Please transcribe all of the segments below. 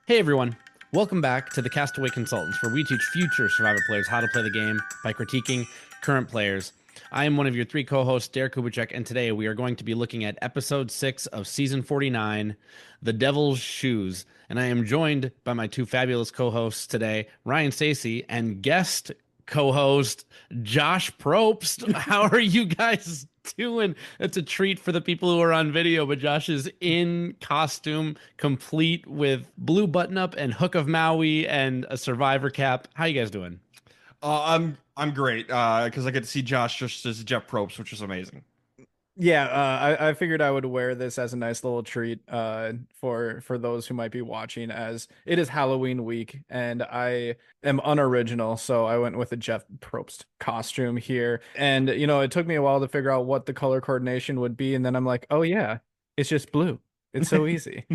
Hey everyone, welcome back to the Castaway Consultants, where we teach future Survivor players how to play the game by critiquing current players. I am one of your three co-hosts, Derek Kubicek, and today we are going to be looking at episode 6 of season 49, The Devil's Shoes. And I am joined by my two fabulous co-hosts today, Ryan Stacy and guest co-host Josh Probst. How are you guys doing? It's a treat for the people who are on video, but Josh is in costume, complete with blue button-up and Hook of Maui and a Survivor cap. How you guys doing? I'm great because I get to see Josh just as Jeff Probst, which is amazing. Yeah, I figured I would wear this as a nice little treat for those who might be watching, as it is Halloween week and I am unoriginal, so I went with a Jeff Probst costume here. And it took me a while to figure out what the color coordination would be, and then I'm like, oh yeah, it's just blue. It's so easy.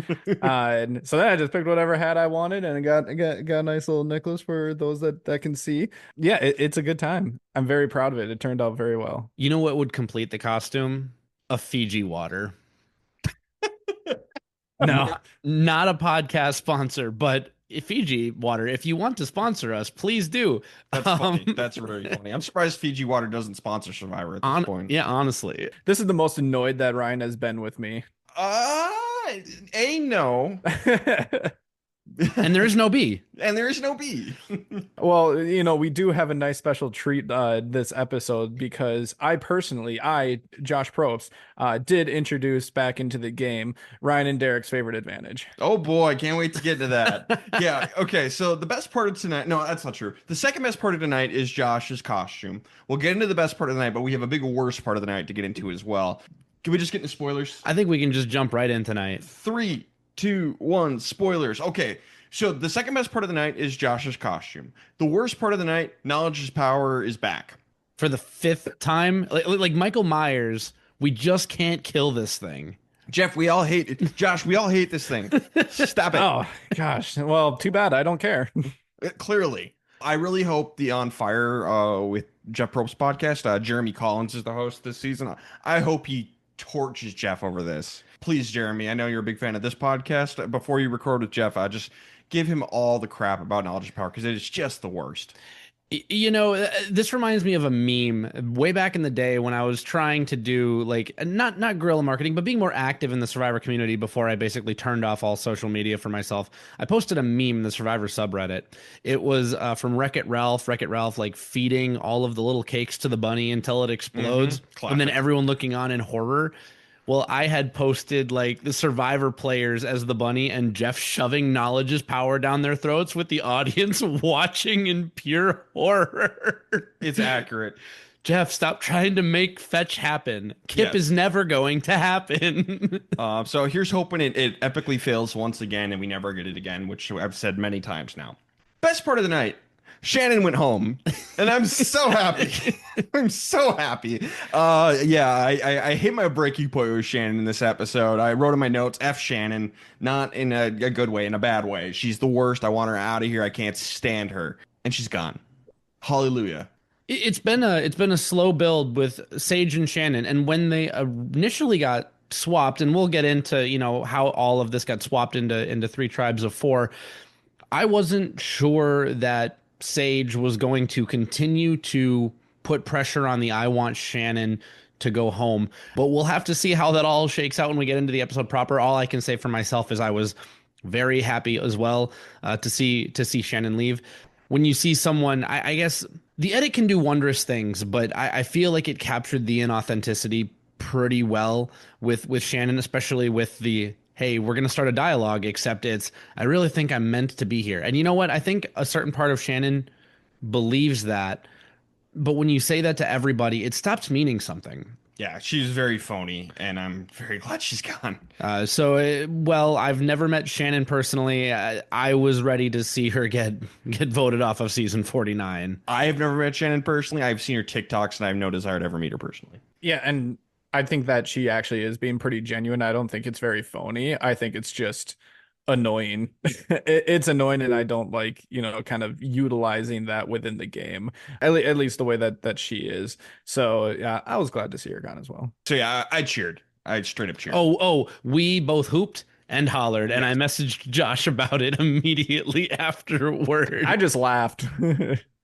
And so then I just picked whatever hat I wanted and got a nice little necklace for those that can see. Yeah, it's a good time. I'm very proud of it. It turned out very well. You know what would complete the costume? A Fiji water. No. Not a podcast sponsor, but Fiji water. If you want to sponsor us, please do. That's funny. That's really funny. I'm surprised Fiji Water doesn't sponsor Survivor at this point. Yeah, honestly. This is the most annoyed that Ryan has been with me. Uh, no. And there is no B. And there is no B. Well, we do have a nice special treat this episode because Josh Probst, did introduce back into the game Ryan and Derek's favorite advantage. Oh boy, I can't wait to get to that. Yeah, okay, so the best part of tonight, no, that's not true. The second best part of tonight is Josh's costume. We'll get into the best part of the night, but we have a big worst part of the night to get into as well. Can we just get into spoilers? I think we can just jump right in tonight. 3, 2, 1, spoilers. Okay, so the second best part of the night is Josh's costume. The worst part of the night, Knowledge's power is back. For the fifth time? Like Michael Myers, we just can't kill this thing. Jeff, we all hate it. Josh, we all hate this thing. Stop it. Oh, gosh. Well, too bad. I don't care. Clearly. I really hope the On Fire with Jeff Probst podcast, Jeremy Collins is the host this season. I hope he torches Jeff over this. Please, Jeremy, I know you're a big fan of this podcast. Before you record with Jeff, just give him all the crap about Knowledge Power because it is just the worst. This reminds me of a meme way back in the day when I was trying to do like not guerrilla marketing, but being more active in the Survivor community before I basically turned off all social media for myself. I posted a meme in the Survivor subreddit. It was from Wreck-It Ralph. Wreck-It Ralph like feeding all of the little cakes to the bunny until it explodes, and then everyone looking on in horror. Well, I had posted like the Survivor players as the bunny and Jeff shoving Knowledge's power down their throats with the audience watching in pure horror. It's accurate. Jeff, stop trying to make fetch happen. Kip is never going to happen. So here's hoping it epically fails once again and we never get it again, which I've said many times now. Best part of the night. Shannon went home, and I'm so happy. I'm so happy. I hit my breaking point with Shannon in this episode. I wrote in my notes, F Shannon, not in a good way, in a bad way. She's the worst. I want her out of here. I can't stand her. And she's gone. Hallelujah. It's been a slow build with Sage and Shannon, and when they initially got swapped, and we'll get into, how all of this got swapped into three tribes of four, I wasn't sure that Sage was going to continue to put pressure on the I want Shannon to go home. But we'll have to see how that all shakes out when we get into the episode proper. All I can say for myself is I was very happy as well to see Shannon leave. When you see someone, I guess the edit can do wondrous things, but I feel like it captured the inauthenticity pretty well with Shannon, especially with the hey, we're going to start a dialogue, except I really think I'm meant to be here. And you know what? I think a certain part of Shannon believes that. But when you say that to everybody, it stops meaning something. Yeah, she's very phony, and I'm very glad she's gone. I've never met Shannon personally. I was ready to see her get voted off of season 49. I have never met Shannon personally. I've seen her TikToks, and I have no desire to ever meet her personally. Yeah, and I think that she actually is being pretty genuine. I don't think it's very phony. I think it's just annoying. It's annoying, and I don't like, kind of utilizing that within the game, at least the way that she is. So, yeah, I was glad to see her gone as well. So, yeah, I cheered. I straight up cheered. Oh, we both hooped and hollered, and I messaged Josh about it immediately afterward. I just laughed.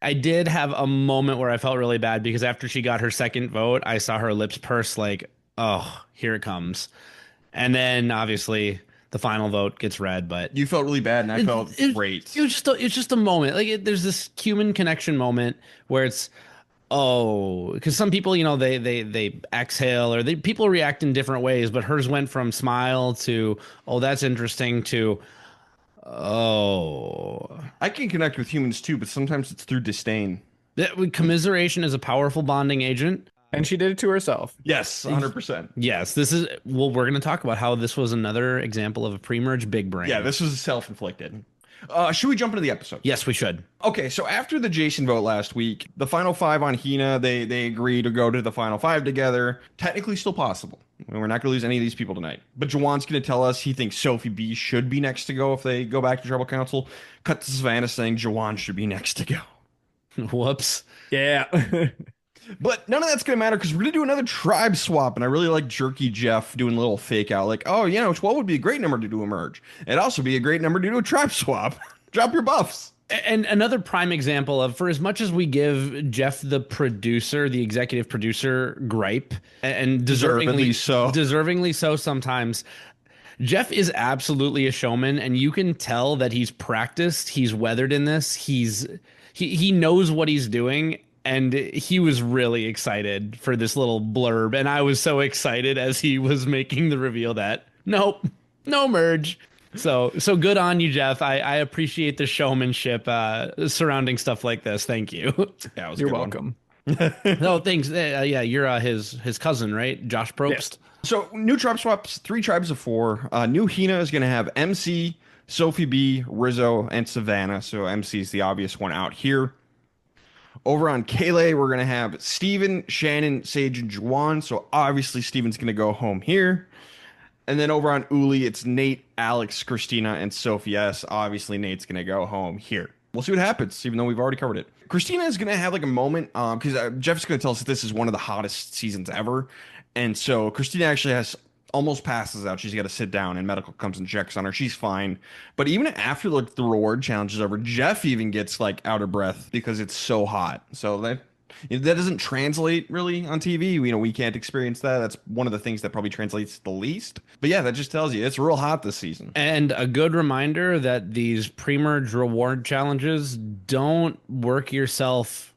I did have a moment where I felt really bad because after she got her second vote, I saw her lips purse like, oh, here it comes. And then obviously the final vote gets read, but You felt really bad, and I felt great. it's just a moment. Like there's this human connection moment where it's oh, because some people, they exhale or people react in different ways, but hers went from smile to oh, that's interesting to oh. I can connect with humans too, but sometimes it's through disdain. Commiseration is a powerful bonding agent. And she did it to herself. Yes, 100%. Yes, this is well, we're going to talk about how this was another example of a pre-merge big brain. Yeah, this was self-inflicted. Should we jump into the episode? Yes, we should. Okay, so after the Jason vote last week, the final five on Hina, they agree to go to the final five together. Technically still possible. We're not going to lose any of these people tonight. But Jawan's going to tell us he thinks Sophie B should be next to go if they go back to Tribal Council. Cut to Savannah saying Jawan should be next to go. Whoops. Yeah. But none of that's going to matter because we're going to do another tribe swap. And I really like Jerky Jeff doing a little fake out. Like, oh, 12 would be a great number to do a merge. It'd also be a great number to do a tribe swap. Drop your buffs. And another prime example of, for as much as we give Jeff the producer, the executive producer gripe, and deservingly so sometimes, Jeff is absolutely a showman, and you can tell that he's practiced, he's weathered in this, he knows what he's doing. And he was really excited for this little blurb. And I was so excited as he was making the reveal that, nope, no merge. So good on you, Jeff. I appreciate the showmanship surrounding stuff like this. Thank you. Yeah, You're welcome. No, thanks. Yeah, you're his cousin, right? Josh Probst. Yeah. So new tribe swaps, 3 tribes of 4. New Hina is going to have MC, Sophie B, Rizzo, and Savannah. So MC is the obvious one out here. Over on Kaylee, we're going to have Steven, Shannon, Sage, and Juwan. So obviously Steven's going to go home here. And then over on Uli, it's Nate, Alex, Christina, and Sophie S. Obviously Nate's going to go home here. We'll see what happens, even though we've already covered it. Christina is going to have like a moment because Jeff's going to tell us that this is one of the hottest seasons ever. And so Christina actually almost passes out. She's got to sit down and medical comes and checks on her. She's fine. But even after like the reward challenge is over, Jeff even gets like out of breath because it's so hot. So that doesn't translate really on TV. We can't experience that. That's one of the things that probably translates the least. But yeah, that just tells you it's real hot this season. And a good reminder that these pre-merge reward challenges, don't work yourself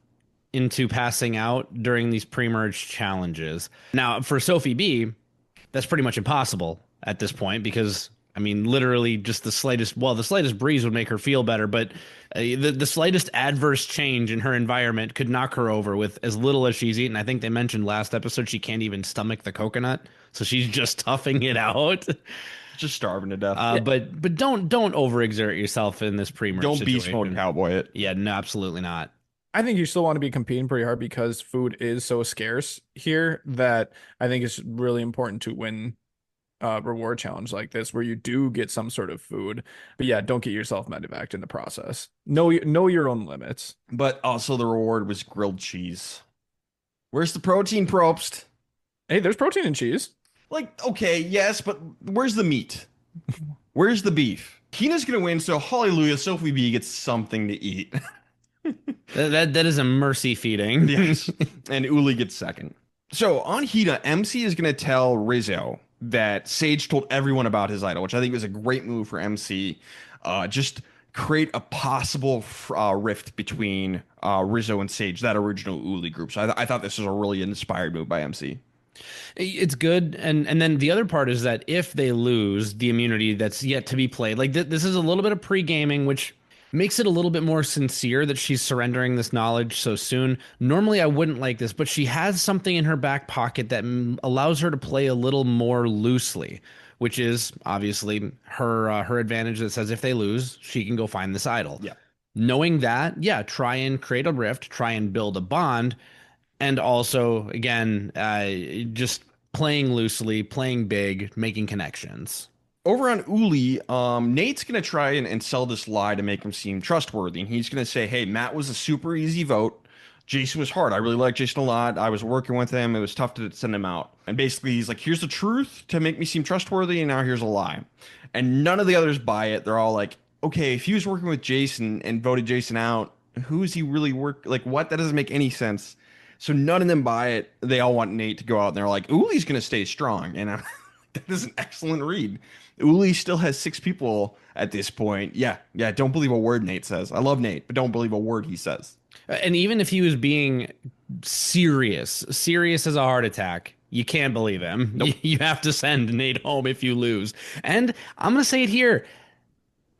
into passing out during these pre-merge challenges. Now, for Sophie B, that's pretty much impossible at this point because, I mean, literally just the slightest breeze would make her feel better, but the slightest adverse change in her environment could knock her over with as little as she's eaten. I think they mentioned last episode she can't even stomach the coconut, so she's just toughing it out. Just starving to death. But don't overexert yourself in this pre-merge Don't situation. beast mode cowboy it. Yeah, no, absolutely not. I think you still want to be competing pretty hard because food is so scarce here that I think it's really important to win a reward challenge like this where you do get some sort of food. But yeah, don't get yourself medevaced in the process. Know your own limits. But also the reward was grilled cheese. Where's the protein, Probst? Hey, there's protein in cheese. Like, okay, yes, but where's the meat? Where's the beef? Hina's going to win, so hallelujah, Sophie B gets something to eat. That is a mercy feeding. Yes. And Uli gets second. So on Hina, MC is going to tell Rizzo that Sage told everyone about his idol, which I think was a great move for MC. Just create a possible rift between Rizzo and Sage, that original Uli group. So I thought this was a really inspired move by MC. It's good, and then the other part is that if they lose the immunity that's yet to be played, like this is a little bit of pre-gaming, which makes it a little bit more sincere that she's surrendering this knowledge so soon. Normally I wouldn't like this, but she has something in her back pocket that allows her to play a little more loosely, which is obviously her advantage that says if they lose, she can go find this idol. Yeah. Knowing that, yeah, try and create a rift, try and build a bond, and also, again, just playing loosely, playing big, making connections. Over on Uli, Nate's going to try and sell this lie to make him seem trustworthy. And he's going to say, hey, Matt was a super easy vote. Jason was hard. I really like Jason a lot. I was working with him. It was tough to send him out. And basically, he's like, here's the truth to make me seem trustworthy, and now here's a lie. and none of the others buy it. They're all like, okay, if he was working with Jason and voted Jason out, who is he really like? What? That doesn't make any sense. So none of them buy it. They all want Nate to go out, and they're like, Uli's going to stay strong, and that is an excellent read. Uli still has 6 people at this point. Yeah, yeah. Don't believe a word Nate says. I love Nate, but don't believe a word he says. And even if he was being serious as a heart attack, you can't believe him. Nope. You have to send Nate home if you lose. And I'm going to say it here.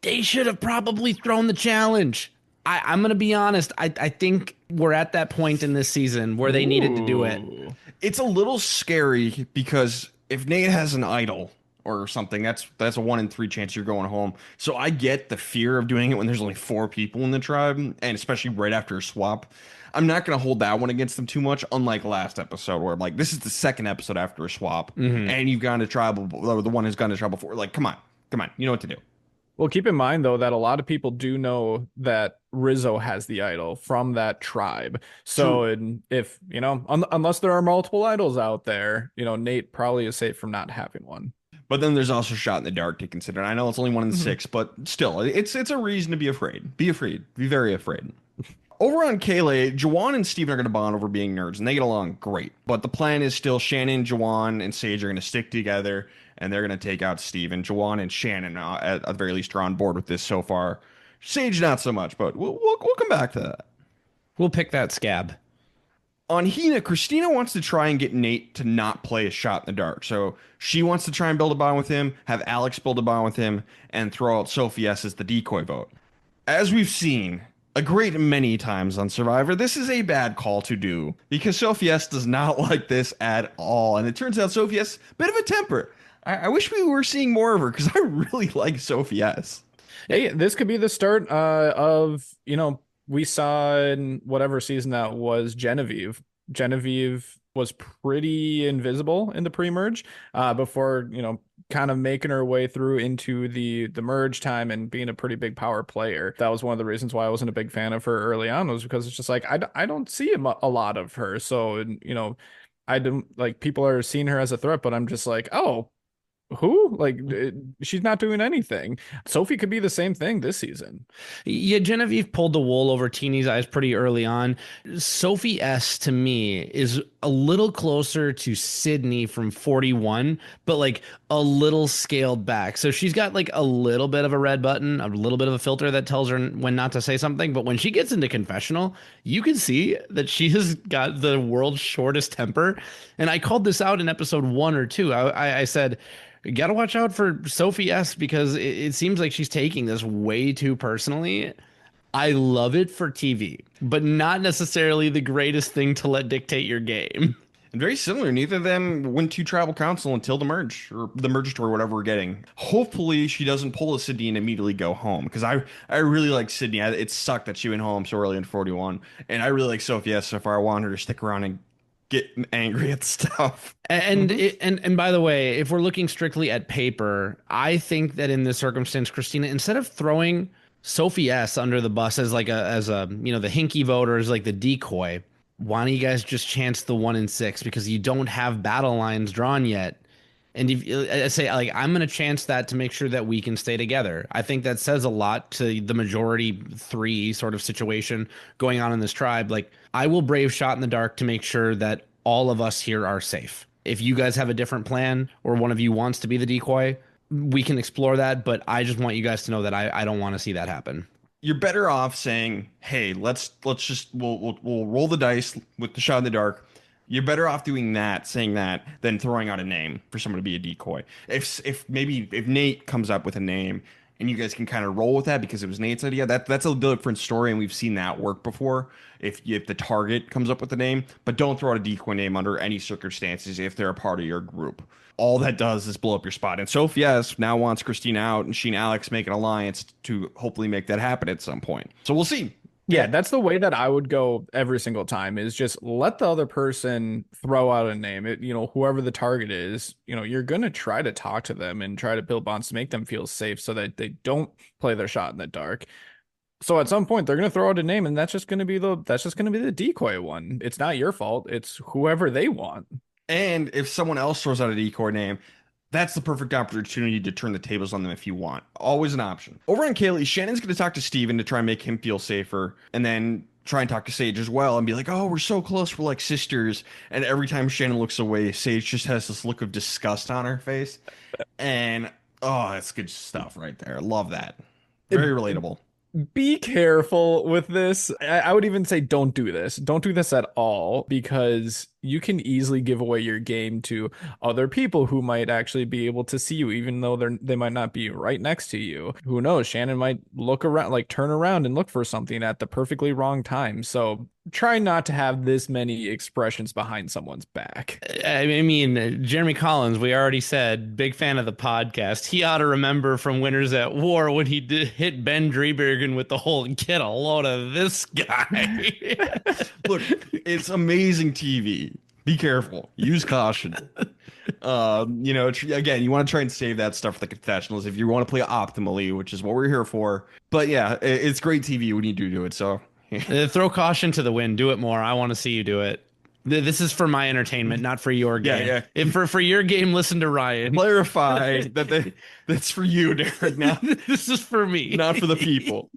They should have probably thrown the challenge. I'm going to be honest. I think we're at that point in this season where they needed to do it. It's a little scary because if Nate has an idol or something, that's a 1 in 3 chance you're going home. So I get the fear of doing it when there's only 4 people in the tribe, and especially right after a swap. I'm not going to hold that one against them too much, unlike last episode where I'm like, this is the second episode after a swap, and you've gone to tribal, or the one who's gone to tribal before. Like, come on, you know what to do. Well, keep in mind, though, that a lot of people do know that Rizzo has the idol from that tribe. So if, unless there are multiple idols out there, Nate probably is safe from not having one. But then there's also shot in the dark to consider. I know it's only 1 in 6, but still, it's a reason to be afraid. Be afraid. Be very afraid. Over on Kaylee, Jawan and Steven are going to bond over being nerds, and they get along great. But the plan is still Shannon, Jawan, and Sage are going to stick together, and they're going to take out Steven. Jawan and Shannon, at the very least, are on board with this so far. Sage, not so much, but we'll come back to that. We'll pick that scab. On Hina, Christina wants to try and get Nate to not play a shot in the dark. So she wants to try and build a bond with him, have Alex build a bond with him, and throw out Sophie S as the decoy vote. As we've seen a great many times on Survivor, this is a bad call to do because Sophie S does not like this at all. And it turns out Sophie S, bit of a temper. I wish we were seeing more of her because I really like Sophie S. Hey, this could be the start of, we saw in whatever season that was Genevieve. Genevieve was pretty invisible in the pre-merge before, kind of making her way through into the merge time and being a pretty big power player. That was one of the reasons why I wasn't a big fan of her early on, was because it's just like, I don't see a lot of her. So, I don't like, people are seeing her as a threat, but I'm just like, oh, who? Like, she's not doing anything. Sophie could be the same thing this season. Yeah, Genevieve pulled the wool over Teeny's eyes pretty early on. Sophie S, to me, is a little closer to Sydney from 41, but like a little scaled back. So she's got like a little bit of a red button, a little bit of a filter that tells her when not to say something. But when she gets into confessional, you can see that she has got the world's shortest temper. And I called this out in episode 1 or 2. I said, you got to watch out for Sophie S because it seems like she's taking this way too personally. I love it for TV, but not necessarily the greatest thing to let dictate your game. And very similar, neither of them went to tribal council until the merge, or the merge tour, whatever we're getting. Hopefully she doesn't pull a Sydney and immediately go home, because I really like Sydney. It sucked that she went home so early in 41, and I really like Sophie S so far. I want her to stick around and get angry at stuff. And and by the way, if we're looking strictly at paper, I think that in this circumstance, Christina, instead of throwing Sophie S under the bus as like the hinky voter, as like the decoy, why don't you guys just chance the 1 in 6 because you don't have battle lines drawn yet? And if I say, like, I'm going to chance that to make sure that we can stay together. I think that says a lot to the majority 3 sort of situation going on in this tribe. Like, I will brave shot in the dark to make sure that all of us here are safe. If you guys have a different plan or one of you wants to be the decoy, we can explore that. But I just want you guys to know that I don't want to see that happen. You're better off saying, hey, let's just we'll roll the dice with the shot in the dark. You're better off doing that, saying that, than throwing out a name for someone to be a decoy. If Nate comes up with a name and you guys can kind of roll with that because it was Nate's idea, that's a different story, and we've seen that work before. If the target comes up with a name, but don't throw out a decoy name under any circumstances if they're a part of your group. All that does is blow up your spot. And Sophie S now wants Christina out, and she and Alex make an alliance to hopefully make that happen at some point. So we'll see. Yeah, that's the way that I would go every single time, is just let the other person throw out a name. Whoever the target is, you're going to try to talk to them and try to build bonds to make them feel safe so that they don't play their shot in the dark. So at some point they're going to throw out a name, and that's just going to be the decoy one. It's not your fault. It's whoever they want. And if someone else throws out a decoy name, That's the perfect opportunity to turn the tables on them if you want. Always an option. Over on Kaylee, Shannon's going to talk to Steven to try and make him feel safer, and then try and talk to Sage as well and be like, oh, we're so close. We're like sisters. And every time Shannon looks away, Sage just has this look of disgust on her face. And, oh, that's good stuff right there. Love that. Very relatable. Be careful with this. I would even say don't do this. Don't do this at all, because you can easily give away your game to other people who might actually be able to see you, even though they might not be right next to you. Who knows? Shannon might look around, like turn around and look for something at the perfectly wrong time. So try not to have this many expressions behind someone's back. I mean, Jeremy Collins, we already said, big fan of the podcast. He ought to remember from Winners at War when he did hit Ben Driebergen with the whole "get a load of this guy." Look, it's amazing TV. Be careful. Use caution. Again, you want to try and save that stuff for the confessionals if you want to play optimally, which is what we're here for. But yeah, it's great TV when you do it. So Throw caution to the wind. Do it more. I want to see you do it. This is for my entertainment, not for your game. Yeah. If for your game, listen to Ryan. Clarify that's for you, Derek. Now This is for me, not for the people.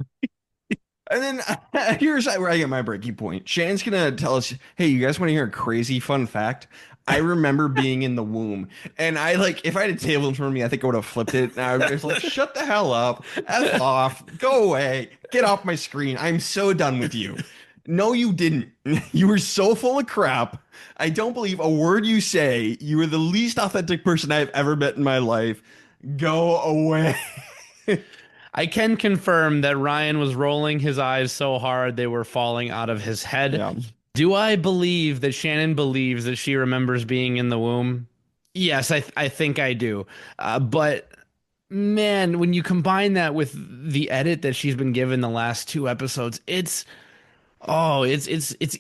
And then here's where I get my breaking point. Shannon's gonna tell us, "Hey, you guys want to hear a crazy fun fact? I remember being in the womb, and if I had a table in front of me, I think I would have flipped it. And I would just like, shut the hell up, F off, go away, get off my screen. I'm so done with you." No, you didn't. You were so full of crap. I don't believe a word you say. You are the least authentic person I've ever met in my life. Go away. I can confirm that Ryan was rolling his eyes so hard they were falling out of his head. Yeah. Do I believe that Shannon believes that she remembers being in the womb? Yes, I think I do. But man, when you combine that with the edit that she's been given the last 2 episodes, it's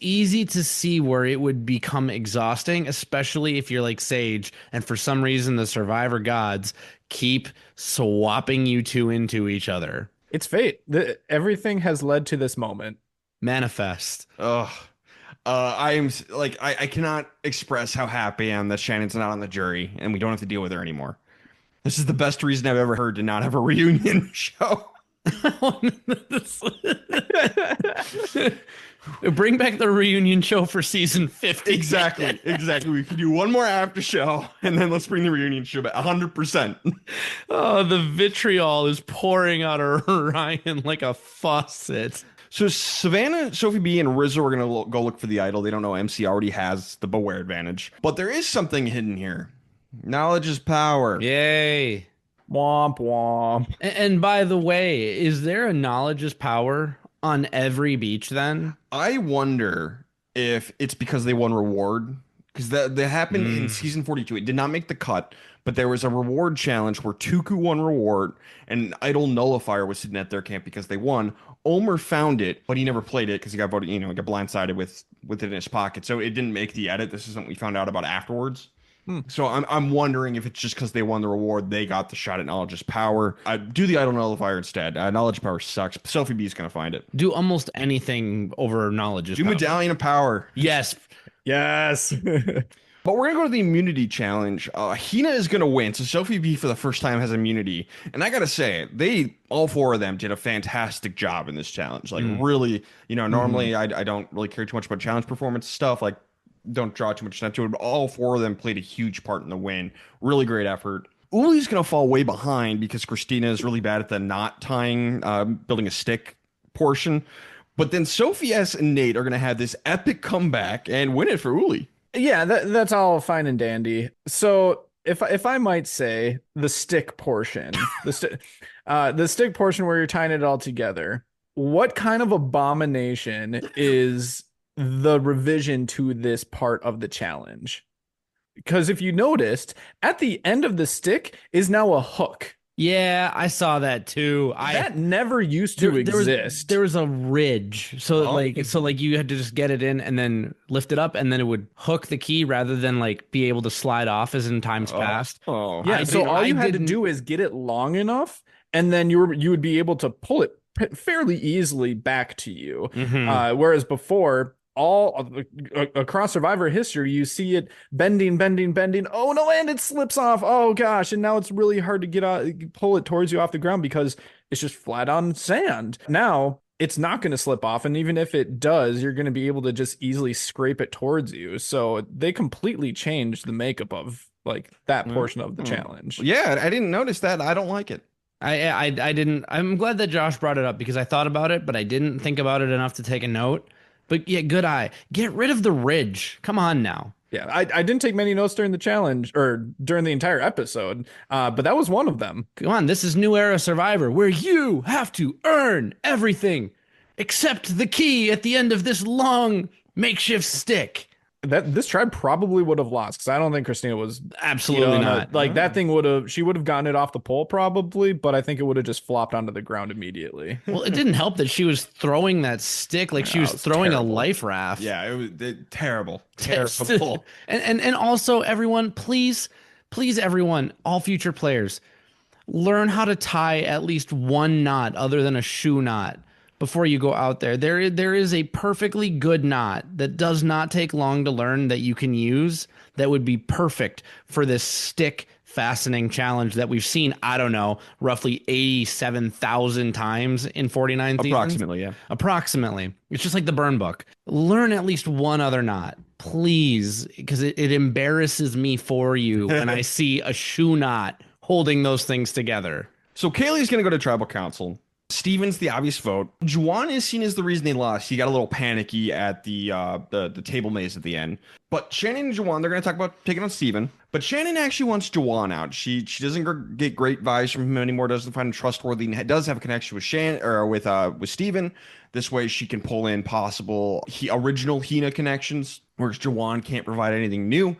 easy to see where it would become exhausting, especially if you're like Sage, and for some reason the Survivor gods keep swapping you two into each other. It's fate. Everything has led to this moment. Manifest. Ugh. I am like I cannot express how happy I am that Shannon's not on the jury and we don't have to deal with her anymore. This is the best reason I've ever heard to not have a reunion show. Bring back the reunion show for season 50. Exactly. We can do one more after show and then let's bring the reunion show back 100%. Oh, the vitriol is pouring out of Ryan like a faucet. So Savannah, Sophie B, and Rizzo are going to go look for the idol. They don't know MC already has the Beware advantage. But there is something hidden here. Knowledge is power. Yay. Womp womp. And by the way, is there a knowledge is power on every beach then? I wonder if it's because they won reward. Because that happened in season 42. It did not make the cut, but there was a reward challenge where Tuku won reward and an idol nullifier was sitting at their camp because they won. Omer found it, but he never played it because he got voted, got blindsided with it in his pocket. So it didn't make the edit. This is something we found out about afterwards. So I'm wondering if it's just because they won the reward, they got the shot at knowledge's power. I do the idol nullifier instead. Knowledge power sucks. Sophie B is gonna find it. Do almost anything over knowledge's Do power. medallion of power. Yes. But we're gonna go to the immunity challenge. Hina is gonna win, so Sophie B for the first time has immunity. And I gotta say, all four of them did a fantastic job in this challenge. Like really, normally I don't really care too much about challenge performance stuff. Like don't draw too much attention to it, but all four of them played a huge part in the win. Really great effort. Uli's gonna fall way behind because Christina is really bad at the knot tying, building a stick portion. But then Sophie S and Nate are gonna have this epic comeback and win it for Uli. Yeah, that's all fine and dandy. So if I might say, the stick portion, the stick portion where you're tying it all together, what kind of abomination is the revision to this part of the challenge? Because if you noticed, at the end of the stick is now a hook. Yeah, I saw that too. That never used to exist. There was a ridge, so you had to just get it in and then lift it up, and then it would hook the key rather than like be able to slide off as in times past. Oh, yeah. So all you had to do is get it long enough, and then you would be able to pull it fairly easily back to you. Whereas before, all across Survivor history, you see it bending, bending, bending. Oh no, and it slips off. Oh gosh, and now it's really hard to get out, pull it towards you off the ground because it's just flat on sand. Now it's not going to slip off, and even if it does, you're going to be able to just easily scrape it towards you. So they completely changed the makeup of like that portion of the challenge. Yeah, I didn't notice that. I don't like it. I didn't. I'm glad that Josh brought it up because I thought about it, but I didn't think about it enough to take a note. But yeah, good eye. Get rid of the ridge. Come on now. Yeah, I didn't take many notes during the challenge or during the entire episode, but that was one of them. Come on, this is New Era Survivor where you have to earn everything except the key at the end of this long makeshift stick. That this tribe probably would have lost because I don't think Christina was Absolutely not. like that thing she would have gotten it off the pole probably, but I think it would have just flopped onto the ground immediately. Well, it didn't help that she was throwing that stick like she was throwing a life raft. Yeah, it was terrible. Terrible. And also everyone, please, everyone, all future players, learn how to tie at least one knot other than a shoe knot before you go out there. There is a perfectly good knot that does not take long to learn that you can use that would be perfect for this stick fastening challenge that we've seen, I don't know, roughly 87,000 times in 49 seasons. Approximately, yeah. Approximately. It's just like the burn book. Learn at least one other knot, please, because it embarrasses me for you when I see a shoe knot holding those things together. So Kaylee's going to go to tribal council. Steven's the obvious vote. Juwan is seen as the reason they lost. He got a little panicky at the table maze at the end. But Shannon and Juwan, they're going to talk about taking on Steven. But Shannon actually wants Juwan out. She doesn't get great vibes from him anymore. Doesn't find him trustworthy. And does have a connection with Shannon or with Steven. This way she can pull in possible original Hina connections, whereas Juwan can't provide anything new.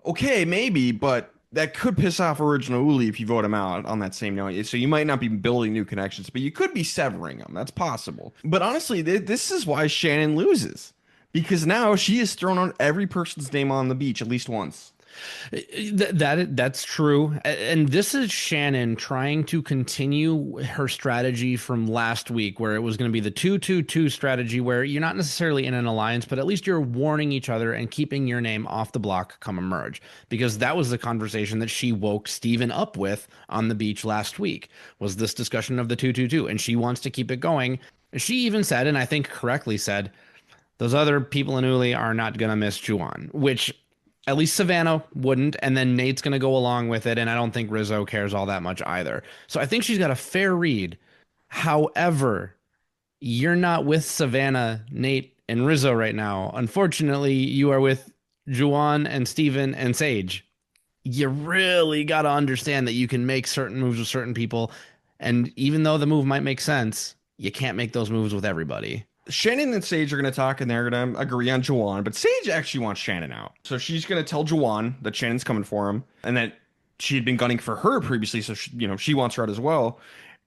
Okay, maybe, but that could piss off original Uli if you vote him out on that same note. So you might not be building new connections, but you could be severing them. That's possible. But honestly, this is why Shannon loses. Because now she has thrown out every person's name on the beach at least once. That's true. And this is Shannon trying to continue her strategy from last week, where it was going to be the 2-2-2 strategy, where you're not necessarily in an alliance, but at least you're warning each other and keeping your name off the block come emerge. Because that was the conversation that she woke Steven up with on the beach last week, was this discussion of the 2-2-2. And she wants to keep it going. She even said, and I think correctly said, those other people in Uli are not going to miss Juwan, which at least Savannah wouldn't, and then Nate's going to go along with it, and I don't think Rizzo cares all that much either. So I think she's got a fair read. However, you're not with Savannah, Nate, and Rizzo right now. Unfortunately, you are with Juwan and Steven and Sage. You really got to understand that you can make certain moves with certain people, and even though the move might make sense, you can't make those moves with everybody. Shannon and Sage are going to talk and they're going to agree on Juwan, but Sage actually wants Shannon out. So she's going to tell Juwan that Shannon's coming for him and that she had been gunning for her previously. So, she wants her out as well.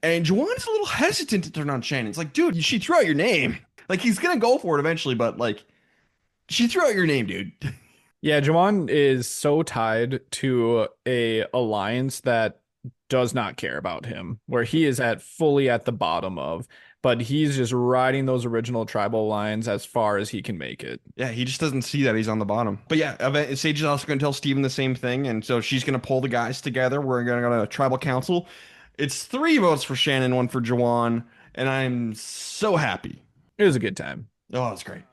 And Juwan's a little hesitant to turn on Shannon. It's like, dude, she threw out your name. Like, he's going to go for it eventually, but like, she threw out your name, dude. Yeah, Juwan is so tied to a alliance that does not care about him, where he is fully at the bottom of, but he's just riding those original tribal lines as far as he can make it. Yeah, he just doesn't see that he's on the bottom. But yeah, Sage is also going to tell Steven the same thing, and so she's going to pull the guys together. We're going to go to tribal council. It's 3 votes for Shannon, 1 for Juwan, and I'm so happy. It was a good time. Oh, that's great.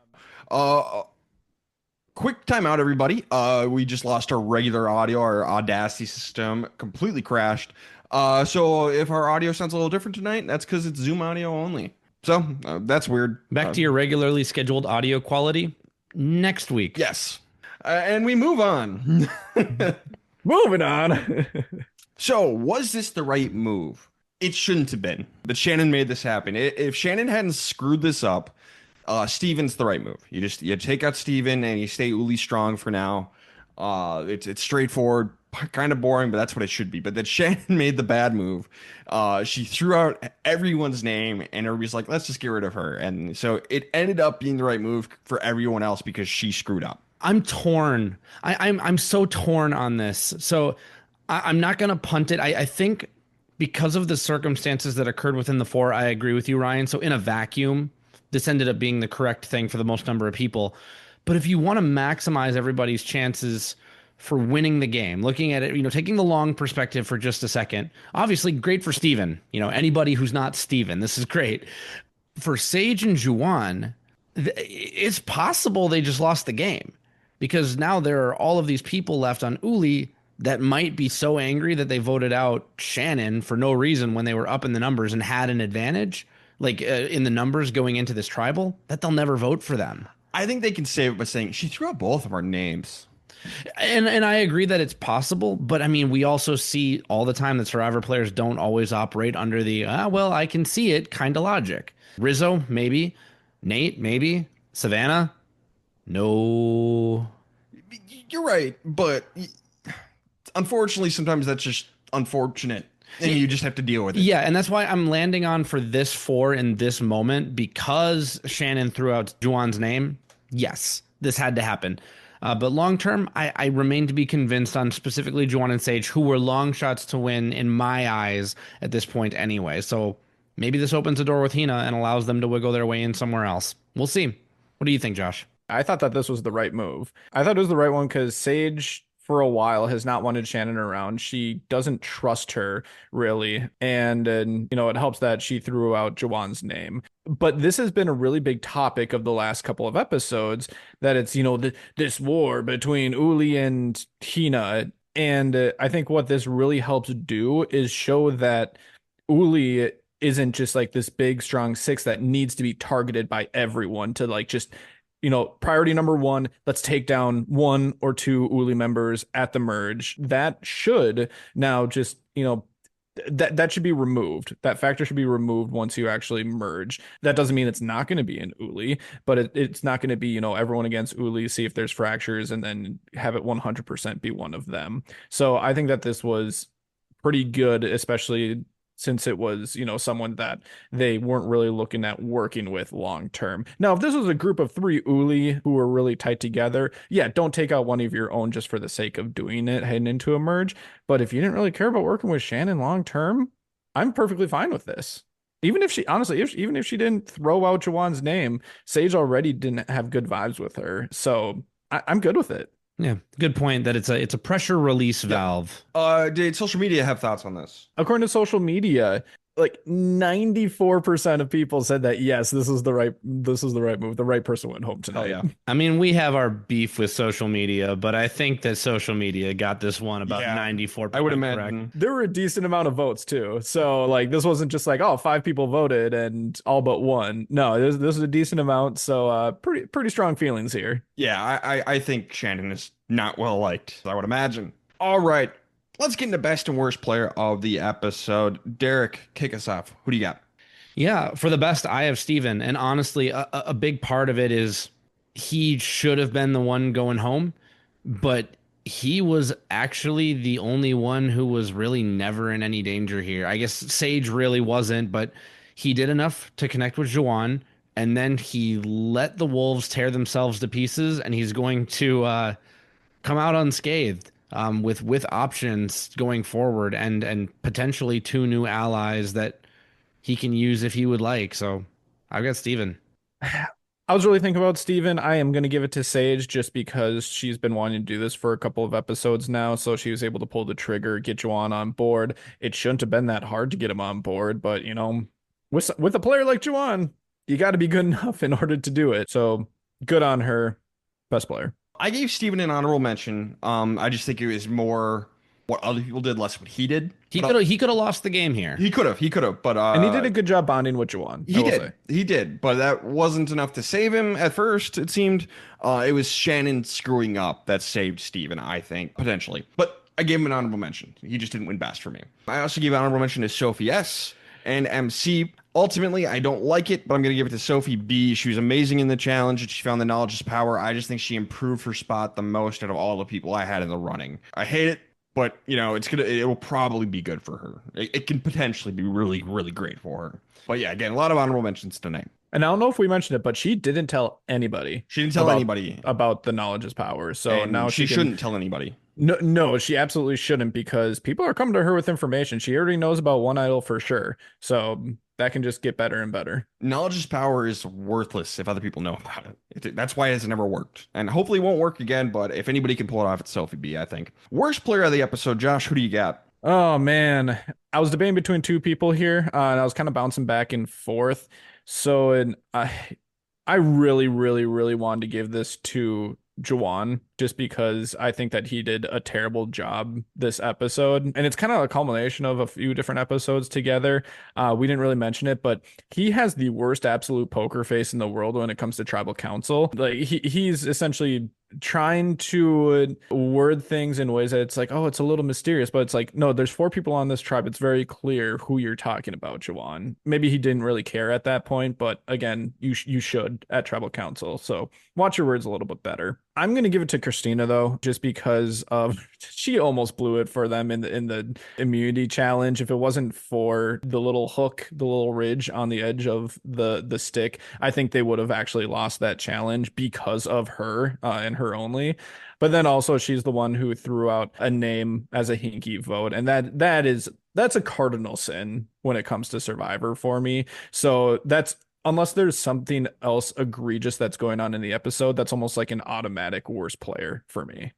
Quick timeout, everybody. We just lost our regular audio. Our Audacity system completely crashed. So if our audio sounds a little different tonight, that's because it's Zoom audio only. So that's weird. Back to your regularly scheduled audio quality next week. Yes. And we move on. Moving on. So was this the right move? It shouldn't have been. But Shannon made this happen. If Shannon hadn't screwed this up, Steven's the right move. You take out Steven and you stay Uli strong for now. It's straightforward, kind of boring, but that's what it should be. But then Shannon made the bad move. She threw out everyone's name, and everybody's like, let's just get rid of her. And so it ended up being the right move for everyone else because she screwed up. I'm torn. I'm so torn on this. So I'm not going to punt it. I think because of the circumstances that occurred within the 4, I agree with you, Ryan. So in a vacuum, this ended up being the correct thing for the most number of people. But if you want to maximize everybody's chances for winning the game, looking at it, taking the long perspective for just a second, obviously great for Steven. Anybody who's not Steven, this is great. For Sage and Juwan, it's possible they just lost the game because now there are all of these people left on Uli that might be so angry that they voted out Shannon for no reason when they were up in the numbers and had an advantage, like in the numbers going into this tribal, that they'll never vote for them. I think they can save it by saying she threw out both of our names. And I agree that it's possible, but I mean, we also see all the time that Survivor players don't always operate under the, well, I can see it kind of logic. Rizzo, maybe. Nate, maybe. Savannah, no. You're right, but unfortunately, sometimes that's just unfortunate, and you just have to deal with it. Yeah, and that's why I'm landing on for this 4 in this moment, because Shannon threw out Juwan's name. Yes, this had to happen. But long term, I remain to be convinced on specifically Juwan and Sage, who were long shots to win in my eyes at this point anyway. So maybe this opens a door with Hina and allows them to wiggle their way in somewhere else. We'll see. What do you think, Josh? I thought that this was the right move. I thought it was the right one because Sage, for a while, has not wanted Shannon around. She doesn't trust her, really. And it helps that she threw out Juwan's name. But this has been a really big topic of the last couple of episodes, that it's, this war between Uli and Hina. And I think what this really helps do is show that Uli isn't just like this big, strong 6 that needs to be targeted by everyone to like just priority number 1, let's take down 1 or 2 Uli members at the merge. That should now just, that should be removed. That factor should be removed once you actually merge. That doesn't mean it's not going to be an Uli, but it's not going to be, everyone against Uli, see if there's fractures, and then have it 100% be one of them. So I think that this was pretty good, especially since it was, someone that they weren't really looking at working with long term. Now, if this was a group of 3 Uli who were really tight together, yeah, don't take out one of your own just for the sake of doing it, heading into a merge. But if you didn't really care about working with Shannon long term, I'm perfectly fine with this. Even if she, honestly, even if she didn't throw out Juwan's name, Sage already didn't have good vibes with her. So I'm good with it. Yeah, good point that it's a pressure release valve. Did social media have thoughts on this? According to social media, like 94% of people said that yes, this is the right move. The right person went home tonight. Oh, yeah. I mean, we have our beef with social media, but I think that social media got this one about 94%. I would imagine. Correct. There were a decent amount of votes too. So like this wasn't just like, 5 people voted and all but one. No, this was a decent amount. So pretty strong feelings here. Yeah, I think Shannon is not well liked, I would imagine. All right. Let's get into best and worst player of the episode. Derek, kick us off. Who do you got? Yeah, for the best, I have Steven. And honestly, a big part of it is he should have been the one going home, but he was actually the only one who was really never in any danger here. I guess Sage really wasn't, but he did enough to connect with Juwan, and then he let the wolves tear themselves to pieces, and he's going to come out unscathed. With options going forward and potentially 2 new allies that he can use if he would like. So I've got Steven. I was really thinking about Steven. I am going to give it to Sage just because she's been wanting to do this for a couple of episodes now. So she was able to pull the trigger, get Juwan on board. It shouldn't have been that hard to get him on board, but with a player like Juwan, you got to be good enough in order to do it. So good on her. Best player. I gave Steven an honorable mention. I just think it was more what other people did, less what he did. He could have lost the game here. He could have, but and he did a good job bonding with Juwan. He did, but that wasn't enough to save him at first. It seemed it was Shannon screwing up that saved Steven, I think, potentially. But I gave him an honorable mention. He just didn't win best for me. I also gave an honorable mention to Sophie S and MC. Ultimately, I don't like it, but I'm going to give it to Sophie B. She was amazing in the challenge, and she found the knowledge is power. I just think she improved her spot the most out of all the people I had in the running. I hate it, but it will probably be good for her. It can potentially be really, really great for her. But yeah, again, a lot of honorable mentions tonight. And I don't know if we mentioned it, but she didn't tell anybody. She didn't tell anybody about the knowledge is power. So and now she shouldn't tell anybody. No, no, she absolutely shouldn't because people are coming to her with information. She already knows about One Idol for sure. So that can just get better and better. Knowledge is power is worthless if other people know about it. That's why it's never worked. And hopefully it won't work again, but if anybody can pull it off, it's Sophie B, I think. Worst player of the episode, Josh, who do you got? Oh man, I was debating between two people here, and I was kind of bouncing back and forth. So, I really, really, really wanted to give this to Juwan just because I think that he did a terrible job this episode. And it's kind of a culmination of a few different episodes together. We didn't really mention it, but he has the worst absolute poker face in the world when it comes to tribal council. Like he's essentially trying to word things in ways that it's like, oh, it's a little mysterious, but it's like, no, there's four people on this tribe. It's very clear who you're talking about, Jawan. Maybe he didn't really care at that point, but again, you should at tribal council. So watch your words a little bit better. I'm gonna give it to Christina though, just because of she almost blew it for them in the immunity challenge. If it wasn't for the little hook, the little ridge on the edge of the stick, I think they would have actually lost that challenge because of her and her only. But then also she's the one who threw out a name as a hinky vote, and that's a cardinal sin when it comes to Survivor for me. So that's unless there's something else egregious that's going on in the episode, that's almost like an automatic worst player for me.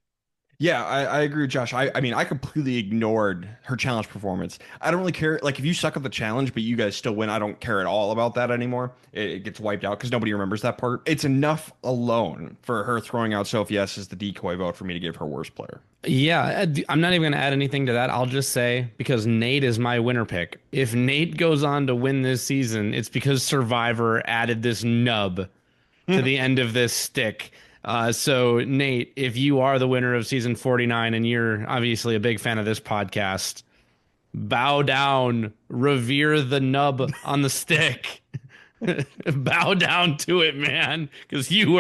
Yeah, I agree with Josh. I mean, I completely ignored her challenge performance. I don't really care. Like, if you suck at the challenge, but you guys still win, I don't care at all about that anymore. It gets wiped out because nobody remembers that part. It's enough alone for her throwing out Sophie S as the decoy vote for me to give her worst player. Yeah, I'm not even going to add anything to that. I'll just say because Nate is my winner pick. If Nate goes on to win this season, it's because Survivor added this nub to the end of this stick. So, Nate, if you are the winner of season 49 and you're obviously a big fan of this podcast, bow down, revere the nub on the stick. Bow down to it, man, because you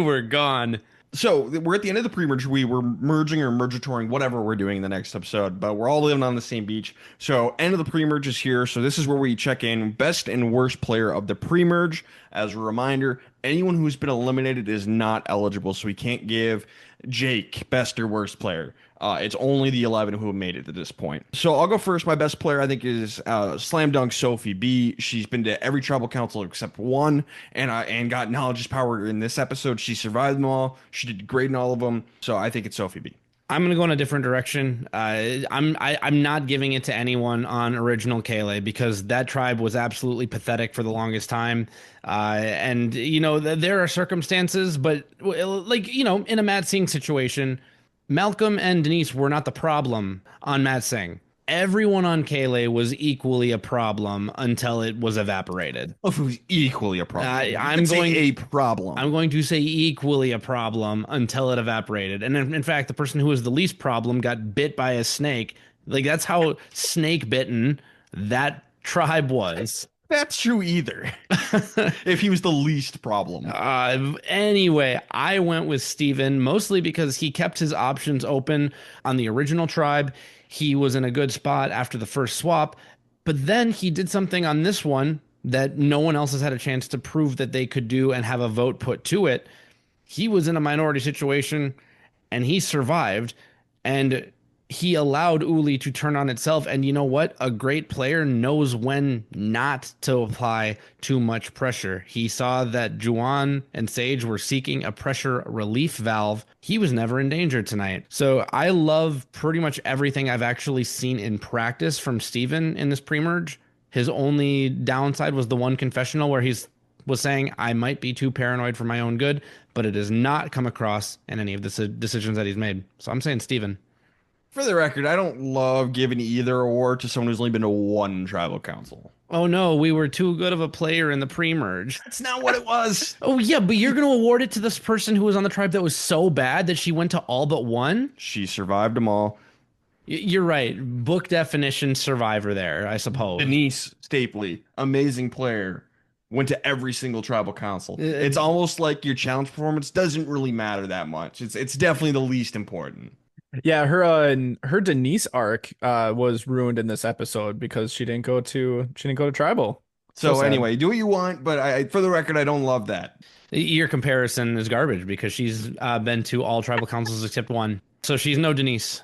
were gone. So we're at the end of the pre-merge. We were merging or mergatoring, whatever we're doing in the next episode, but we're all living on the same beach. So end of the pre-merge is here. So this is where we check in best and worst player of the pre-merge. As a reminder, anyone who's been eliminated is not eligible. So we can't give Jake best or worst player. It's only the 11 who have made it to this point. So I'll go first. My best player, I think, is Slam Dunk Sophie B. She's been to every tribal council except one, and got knowledge is power in this episode. She survived them all. She did great in all of them. So I think it's Sophie B. I'm gonna go in a different direction. I'm not giving it to anyone on original Kaylee because that tribe was absolutely pathetic for the longest time. And you know there are circumstances, but like you know in a Matt Singh situation, Malcolm and Denise were not the problem on Matt Singh. Everyone on Kaylee was equally a problem until it was evaporated. Oh, it was equally a problem. I'm going a problem. I'm going to say equally a problem until it evaporated. And in fact, the person who was the least problem got bit by a snake. Like that's how snake bitten that tribe was. That's true either. If he was the least problem. Anyway, I went with Steven mostly because he kept his options open on the original tribe. He was in a good spot after the first swap, but then he did something on this one that no one else has had a chance to prove that they could do and have a vote put to it. He was in a minority situation and he survived, and he allowed Uli to turn on itself. And you know what? A great player knows when not to apply too much pressure. He saw that Juwan and Sage were seeking a pressure relief valve. He was never in danger tonight. So I love pretty much everything I've actually seen in practice from Steven in this pre-merge. His only downside was the one confessional where was saying, I might be too paranoid for my own good, but it has not come across in any of the decisions that he's made. So I'm saying Steven. For the record, I don't love giving either award to someone who's only been to one tribal council. Oh no, we were too good of a player in the pre-merge. That's not what it was. Oh yeah, but you're going to award it to this person who was on the tribe that was so bad that she went to all but one? She survived them all. You're right. Book definition survivor there, I suppose. Denise Stapley, amazing player. Went to every single tribal council. It's almost like your challenge performance doesn't really matter that much. It's definitely the least important. Yeah, her Denise arc was ruined in this episode because she didn't go to tribal. So anyway, do what you want, but for the record, I don't love that. Your comparison is garbage because she's been to all tribal councils except one. So she's no Denise.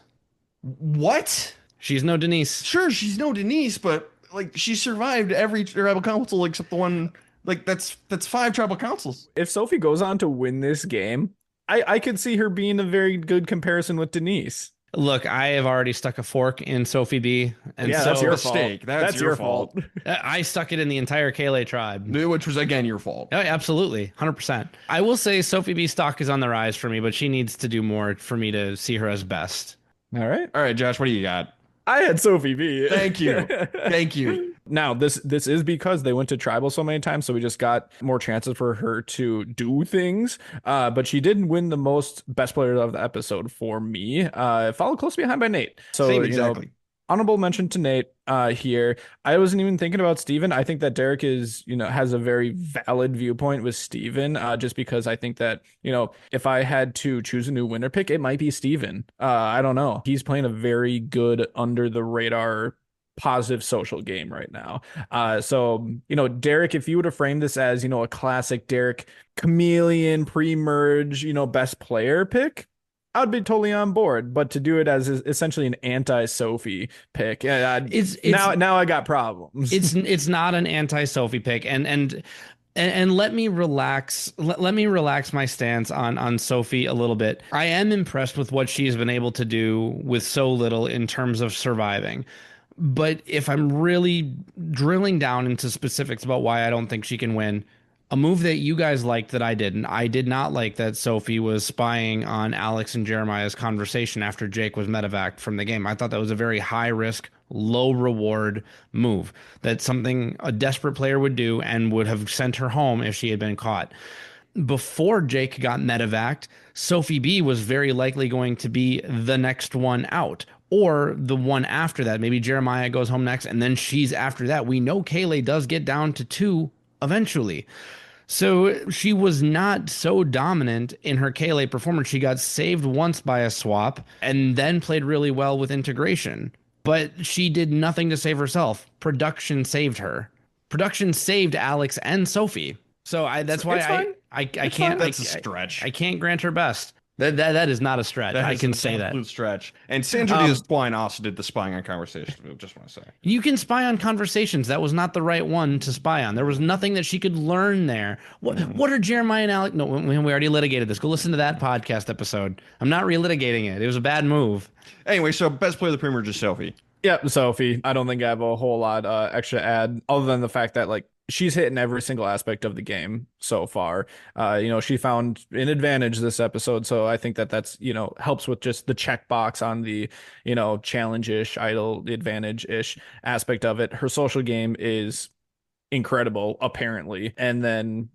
What? She's no Denise. Sure, she's no Denise, but like she survived every tribal council except the one. Like that's 5 tribal councils. If Sophie goes on to win this game, I could see her being a very good comparison with Denise. Look, I have already stuck a fork in Sophie B, and Yeah, so that's your Mistake. fault. That's your fault. I stuck it in the entire Kaylee tribe. Which was again your fault. Oh, absolutely, 100%. I will say Sophie B stock is on the rise for me, but she needs to do more for me to see her as best. All right. All right, Josh, what do you got? I had Sophie B. Thank you. Thank you. Now, this is because they went to tribal so many times, so we just got more chances for her to do things. But she did win the most best player of the episode for me. Followed close behind by Nate. So Same exactly. Honorable mention to Nate here. I wasn't even thinking about Steven. I think that Derek is, has a very valid viewpoint with Steven, just because I think that, if I had to choose a new winner pick, it might be Steven. I don't know. He's playing a very good under the radar positive social game right now. So, Derek, if you would have framed this as, a classic Derek chameleon pre-merge, best player pick, I'd be totally on board, but to do it as essentially an anti-Sophie pick, It's now I got problems. it's not an anti-Sophie pick, and let me relax. Let me relax my stance on Sophie a little bit. I am impressed with what she's been able to do with so little in terms of surviving. But if I'm really drilling down into specifics about why I don't think she can win, a move that you guys liked that I didn't. I did not like that Sophie was spying on Alex and Jeremiah's conversation after Jake was medevaced from the game. I thought that was a very high risk, low reward move. That's something a desperate player would do and would have sent her home if she had been caught. Before Jake got medevaced, Sophie B was very likely going to be the next one out. Or the one after that. Maybe Jeremiah goes home next, and then she's after that. We know Kaylee does get down to 2 eventually. So she was not so dominant in her Kaylee performance. She got saved once by a swap and then played really well with integration. But she did nothing to save herself. Production saved her. Production saved Alex and Sophie. So that's why I can't. That's a stretch. I can't grant her best. That is not a stretch. I can say that. Absolute stretch. And Sandra Diaz Twine also did the spying on conversations move. Just want to say you can spy on conversations. That was not the right one to spy on. There was nothing that she could learn there. What are Jeremiah and Alex? No, we already litigated this. Go listen to that podcast episode. I'm not relitigating it. It was a bad move. Anyway, so best player of the pre-merge is Sophie. Yeah, Sophie. I don't think I have a whole lot extra to add, other than the fact that she's hitting every single aspect of the game so far. She found an advantage this episode, so I think that's helps with just the checkbox on the challenge-ish, idle advantage-ish aspect of it. Her social game is incredible, apparently, and then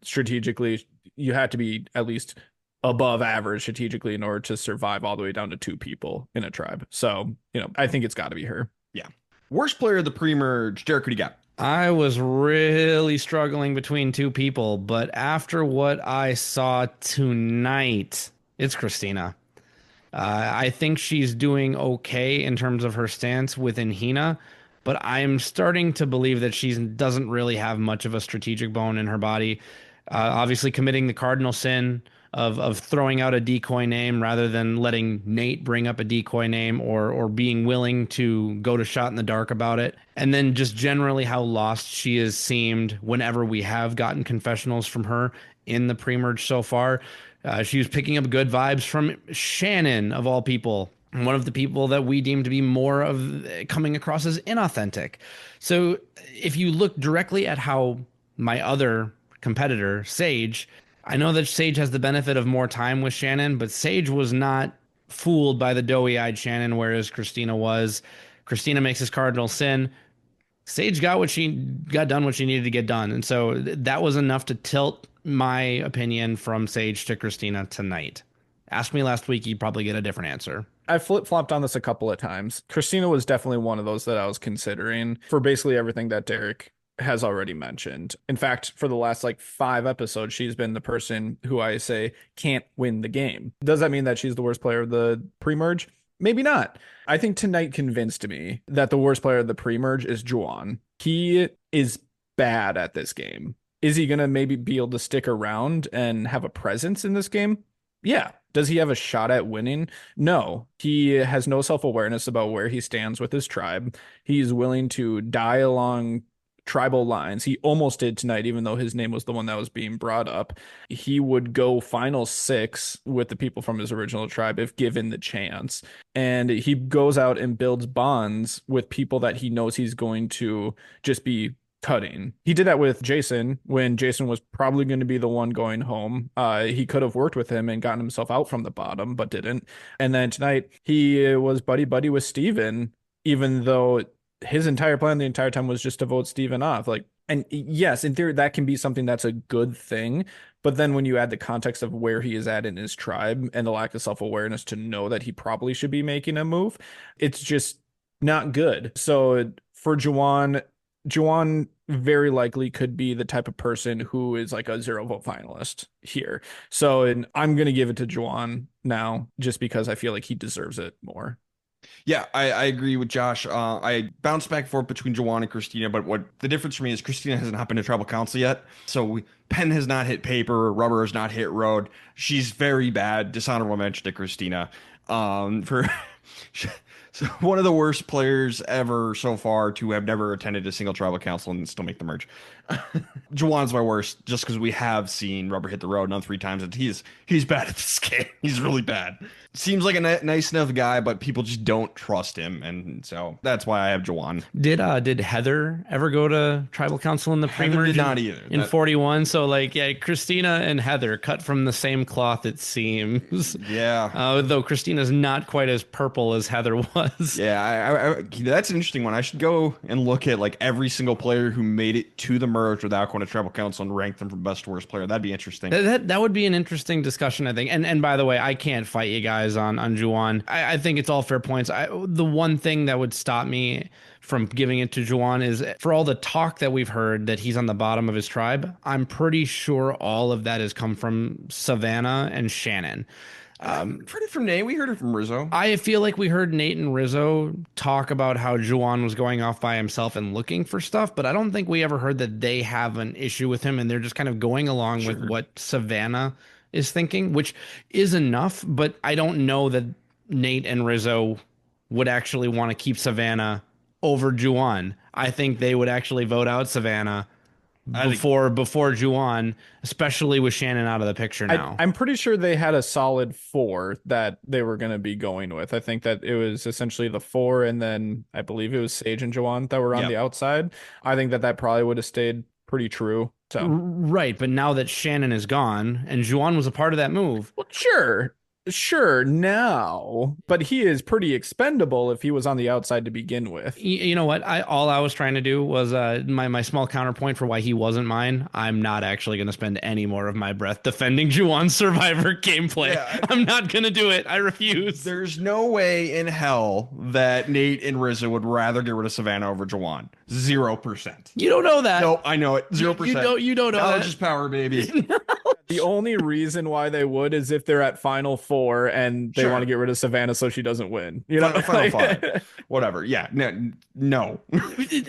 strategically, you have to be at least above average strategically in order to survive all the way down to 2 people in a tribe. So I think it's got to be her. Yeah. Worst player of the pre-merge, Derek, who do you got? I was really struggling between 2 people, but after what I saw tonight, it's Christina. I think she's doing okay in terms of her stance within Hina, but I'm starting to believe that she doesn't really have much of a strategic bone in her body. Obviously, committing the cardinal sin of throwing out a decoy name rather than letting Nate bring up a decoy name or being willing to go to shot in the dark about it. And then just generally how lost she has seemed whenever we have gotten confessionals from her in the pre-merge so far. She was picking up good vibes from Shannon, of all people, one of the people that we deem to be more of coming across as inauthentic. So if you look directly at how my other competitor, Sage, I know that Sage has the benefit of more time with Shannon, but Sage was not fooled by the doughy-eyed Shannon, whereas Christina was. Christina makes his cardinal sin. Sage got done what she needed to get done. And so that was enough to tilt my opinion from Sage to Christina tonight. Ask me last week, you'd probably get a different answer. I flip-flopped on this a couple of times. Christina was definitely one of those that I was considering for basically everything that Derek has already mentioned. In fact, for the last 5 episodes, she's been the person who I say can't win the game. Does that mean that she's the worst player of the pre-merge? Maybe not. I think tonight convinced me that the worst player of the pre-merge is Juan. He is bad at this game. Is he going to maybe be able to stick around and have a presence in this game? Yeah. Does he have a shot at winning? No. He has no self-awareness about where he stands with his tribe. He's willing to die along tribal lines. He almost did tonight, even though his name was the one that was being brought up. He would go final six with the people from his original tribe if given the chance. And he goes out and builds bonds with people that he knows he's going to just be cutting. He did that with Jason when Jason was probably going to be the one going home. He could have worked with him and gotten himself out from the bottom, but didn't. And then tonight he was buddy buddy with Steven, even though his entire plan the entire time was just to vote Steven off. Like, and yes, in theory, that can be something that's a good thing. But then when you add the context of where he is at in his tribe and the lack of self-awareness to know that he probably should be making a move, it's just not good. So for Juwan very likely could be the type of person who is like a 0 vote finalist here. So and I'm going to give it to Juwan now just because I feel like he deserves it more. Yeah, I agree with Josh. I bounced back and forth between Jawan and Christina, but what the difference for me is Christina hasn't happened to tribal council yet. So pen has not hit paper, rubber has not hit road. She's very bad. Dishonorable mention to Christina. For so one of the worst players ever so far to have never attended a single tribal council and still make the merge. Jawan's my worst, just because we have seen rubber hit the road on 3 times, and he's bad at this game. He's really bad. Seems like a nice enough guy, but people just don't trust him, and so that's why I have Jawan. Did Heather ever go to tribal council in the Heather pre-merge? did not either. In 41. So like, yeah, Christina and Heather cut from the same cloth, it seems. Yeah. Though Christina's not quite as purple as Heather was. Yeah, that's an interesting one. I should go and look at like every single player who made it to the merge without going to tribal council and rank them from best to worst player. That'd be interesting. That would be an interesting discussion, I think. And by the way, I can't fight you guys on Juwan. I think it's all fair points. The one thing that would stop me from giving it to Juwan is for all the talk that we've heard that he's on the bottom of his tribe. I'm pretty sure all of that has come from Savannah and Shannon. Heard it from Nate. We heard it from Rizzo. I feel like we heard Nate and Rizzo talk about how Juwan was going off by himself and looking for stuff, but I don't think we ever heard that they have an issue with him and they're just kind of going along with what Savannah is thinking, which is enough, but I don't know that Nate and Rizzo would actually want to keep Savannah over Juwan. I think they would actually vote out Savannah before Juwan, especially with Shannon out of the picture now. I'm pretty sure they had a solid 4 that they were going to be going with. I think that it was essentially the 4, and then I believe it was Sage and Juwan that were on the outside. I think that probably would have stayed pretty true. So right, but now that Shannon is gone and Juwan was a part of that move. Well, sure now, but he is pretty expendable if he was on the outside to begin with. You know what? All I was trying to do was my small counterpoint for why he wasn't mine. I'm not actually going to spend any more of my breath defending Juwan's Survivor gameplay. Yeah, I'm not going to do it. I refuse. There's no way in hell that Nate and Rizzo would rather get rid of Savannah over Juwan. 0%. You don't know that. No, I know it. 0%. You don't know Knowledge that. is power, baby. The only rean why they would is if they're at Final 4 and they want to get rid of Savannah so she doesn't win. You know, Final 5. Whatever. Yeah. No.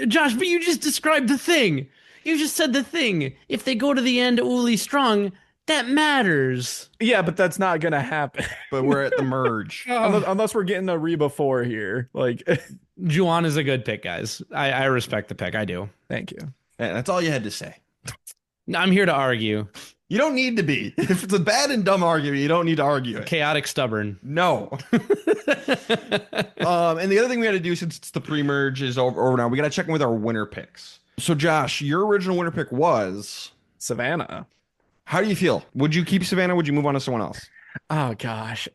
Josh, but you just described the thing. You just said the thing. If they go to the end, Uli strong, that matters. Yeah, but that's not gonna happen. But we're at the merge. Unless we're getting a Reba 4 here. Like, Juwan is a good pick, guys. I respect the pick. I do. Thank you. And that's all you had to say. I'm here to argue. You don't need to be. If it's a bad and dumb argument, you don't need to argue it. Chaotic stubborn. No. And the other thing we got to do since it's the pre-merge is over now, we got to check in with our winner picks. So Josh, your original winner pick was Savannah. How do you feel? Would you keep Savannah? Would you move on to someone else? Oh gosh.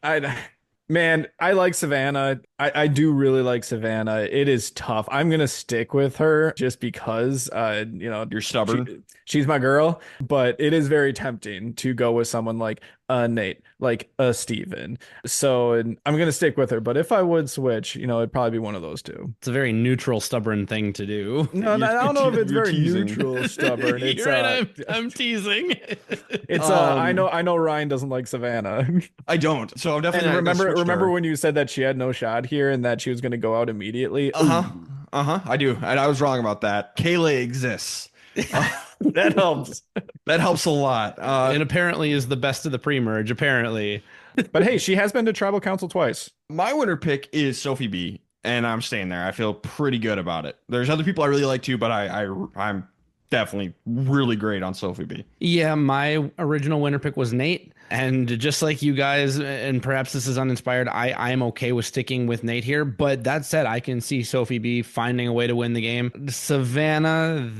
Man, I like Savannah. I do really like Savannah. It is tough. I'm gonna stick with her just because you're stubborn. She's my girl, but it is very tempting to go with someone like Nate, like Steven. So I'm gonna stick with her. But if I would switch, it'd probably be one of those two. It's a very neutral, stubborn thing to do. No, I don't know if it's very neutral, stubborn. It's You're right, I'm teasing. It's I know Ryan doesn't like Savannah. I don't. So I'm definitely remember when you said that she had no shot here and that she was gonna go out immediately? I do. And I was wrong about that. Kayla exists. That helps. That helps a lot. It apparently is the best of the pre-merge, apparently. But hey, she has been to tribal council twice. My winner pick is Sophie B, and I'm staying there. I feel pretty good about it. There's other people I really like too, but I'm definitely really great on Sophie B. Yeah, my original winner pick was Nate. And just like you guys, and perhaps this is uninspired, I'm okay with sticking with Nate here. But that said, I can see Sophie B finding a way to win the game. Savannah,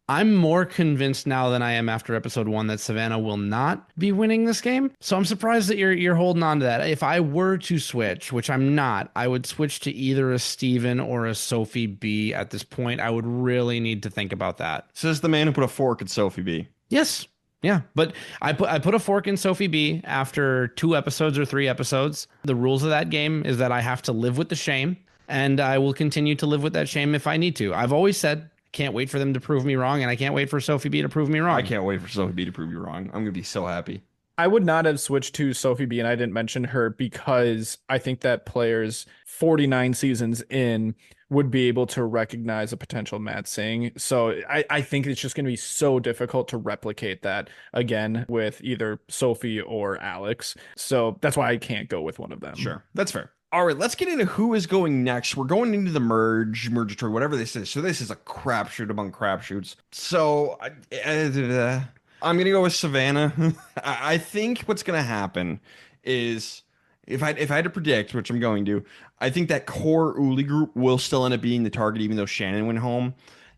I'm more convinced now than I am after episode 1 that Savannah will not be winning this game. So I'm surprised that you're holding on to that. If I were to switch, which I'm not, I would switch to either a Steven or a Sophie B at this point. I would really need to think about that. Says the man who put a fork in Sophie B. Yes. Yeah, but I put a fork in Sophie B after 2 episodes or 3 episodes. The rules of that game is that I have to live with the shame, and I will continue to live with that shame if I need to. I've always said can't wait for them to prove me wrong, and I can't wait for Sophie B to prove me wrong. I can't wait for Sophie B to prove you wrong. I'm gonna be so happy. I would not have switched to Sophie B, and I didn't mention her because I think that players 49 seasons in would be able to recognize a potential Matt Singh. So I think it's just going to be so difficult to replicate that again with either Sophie or Alex. So that's why I can't go with one of them. Sure, that's fair. All right, let's get into who is going next. We're going into the mergatory, whatever this is. So this is a crapshoot among crapshoots. So I'm going to go with Savannah. I think what's going to happen is if I had to predict, which I'm going to, I think that core Uli group will still end up being the target, even though Shannon went home.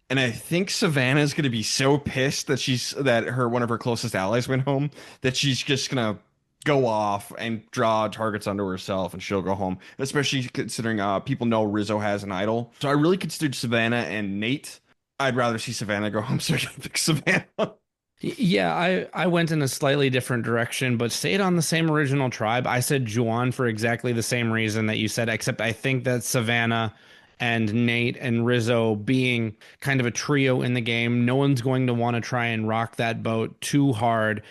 And I think Savannah is going to be so pissed that one of her closest allies went home that she's just going to go off and draw targets onto herself, and she'll go home. Especially considering people know Rizzo has an idol. So I really considered Savannah and Nate. I'd rather see Savannah go home, so I can pick Savannah. Yeah, I went in a slightly different direction, but stayed on the same original tribe. I said Juwan for exactly the same reason that you said, except I think that Savannah and Nate and Rizzo being kind of a trio in the game, no one's going to want to try and rock that boat too hard.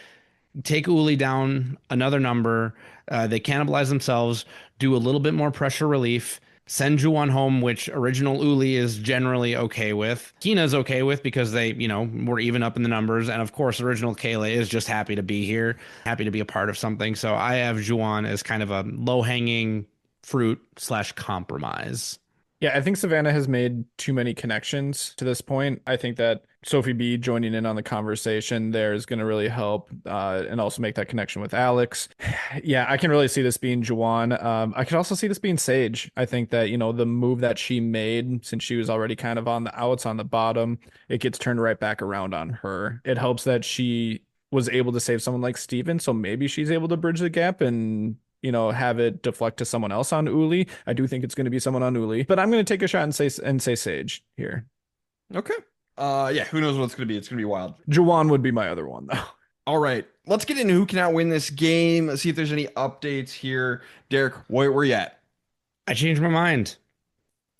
Take Uli down another number. They cannibalize themselves, do a little bit more pressure relief. Send Juwan home, which original Uli is generally okay with. Kina's okay with because they, were even up in the numbers. And of course, original Kayla is just happy to be here, happy to be a part of something. So I have Juwan as kind of a low-hanging fruit / compromise. Yeah, I think Savannah has made too many connections to this point. I think that Sophie B joining in on the conversation there is going to really help and also make that connection with Alex. Yeah, I can really see this being Juwan. I could also see this being Sage. I think that, the move that she made, since she was already kind of on the outs on the bottom, it gets turned right back around on her. It helps that she was able to save someone like Steven, so maybe she's able to bridge the gap and have it deflect to someone else on Uli. I do think it's going to be someone on Uli, but I'm going to take a shot and say Sage here. Okay. Yeah, who knows what it's going to be. It's going to be wild. Juwan would be my other one, though. All right. Let's get into who cannot win this game. Let's see if there's any updates here. Derek, where you at? I changed my mind.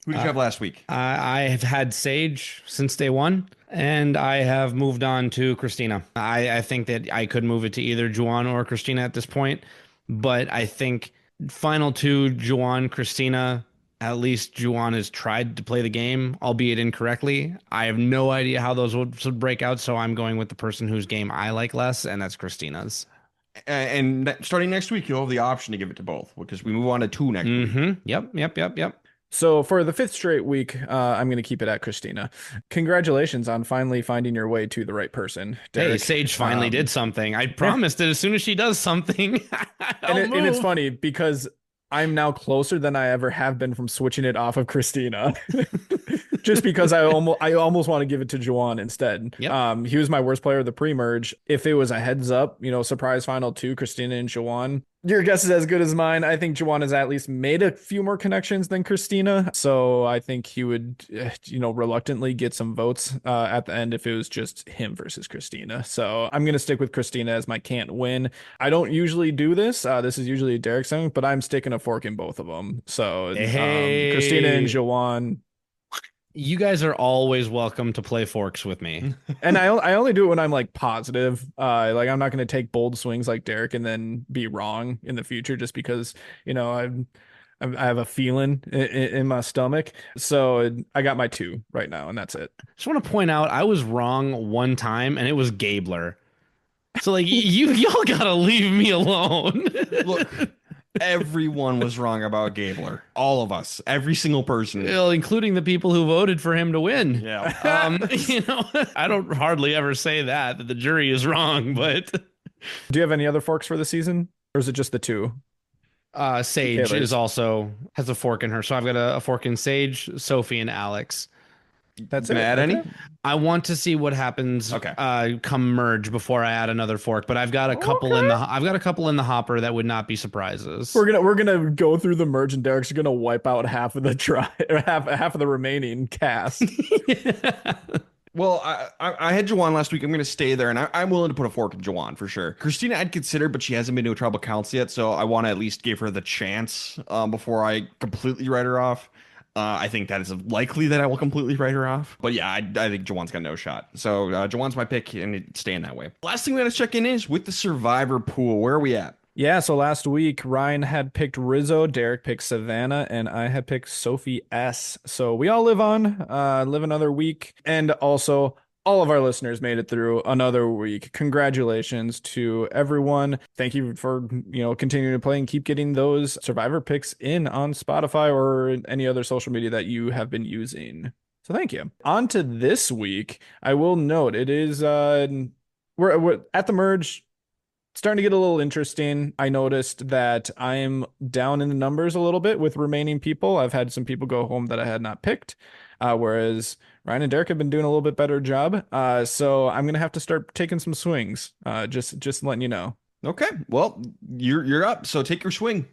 Who did you have last week? I have had Sage since day 1, and I have moved on to Christina. I think that I could move it to either Juwan or Christina at this point. But I think final 2, Juwan, Christina, at least Juwan has tried to play the game, albeit incorrectly. I have no idea how those would break out, so I'm going with the person whose game I like less, and that's Christina's. And starting next week, you'll have the option to give it to both, because we move on to 2 next week. Yep. So for the 5th straight week, I'm going to keep it at Christina. Congratulations on finally finding your way to the right person, Derek. Hey, Sage finally did something. I promised that as soon as she does something, and it's funny because I'm now closer than I ever have been from switching it off of Christina. Just because I almost want to give it to Juwan instead. Yep. He was my worst player of the pre-merge. If it was a heads up, surprise final 2, Christina and Juwan, your guess is as good as mine. I think Juwan has at least made a few more connections than Christina. So I think he would, reluctantly get some votes at the end if it was just him versus Christina. So I'm going to stick with Christina as my can't win. I don't usually do this. This is usually a Derek thing, but I'm sticking a fork in both of them. So Christina and Juwan. You guys are always welcome to play forks with me. And I only do it when I'm like positive. I'm not going to take bold swings like Derek and then be wrong in the future just because, I have a feeling in my stomach. So I got my 2 right now, and that's it. Just want to point out I was wrong one time, and it was Gabler. So like y'all gotta leave me alone. Look, everyone was wrong about Gabler. All of us, every single person. Well, including the people who voted for him to win. Yeah. I don't hardly ever say that the jury is wrong, but Do you have any other forks for the season, or is it just the 2? Sage Taylor's. is also has a fork in her. So I've got a fork in Sage, Sophie, and Alex. That's it. Gonna add any? Okay. I want to see what happens come merge before I add another fork, but I've got a couple in the hopper that would not be surprises. We're gonna go through the merge, and Derek's gonna wipe out half of the or half of the remaining cast. Well, I had Jawan last week. I'm going to stay there, and I'm willing to put a fork in Jawan for sure. Christina, I'd consider, but she hasn't been to a tribal council yet, so I want to at least give her the chance before I completely write her off. I think that is likely that I will completely write her off. But yeah, I think Jawan's got no shot. So Jawan's my pick, and it's staying that way. Last thing we got to check in is with the survivor pool. Where are we at? Yeah, so last week Ryan had picked Rizzo, Derek picked Savannah, and I had picked Sophie S. So we all live another week, and also all of our listeners made it through another week. Congratulations to everyone. Thank you for, continuing to play and keep getting those survivor picks in on Spotify or any other social media that you have been using. So thank you. On to this week. I will note it is we're at the merge. Starting to get a little interesting. I noticed that I'm down in the numbers a little bit with remaining people. I've had some people go home that I had not picked, whereas Ryan and Derek have been doing a little bit better job. So I'm gonna have to start taking some swings. Just letting you know. Okay, well, you're up, so take your swing.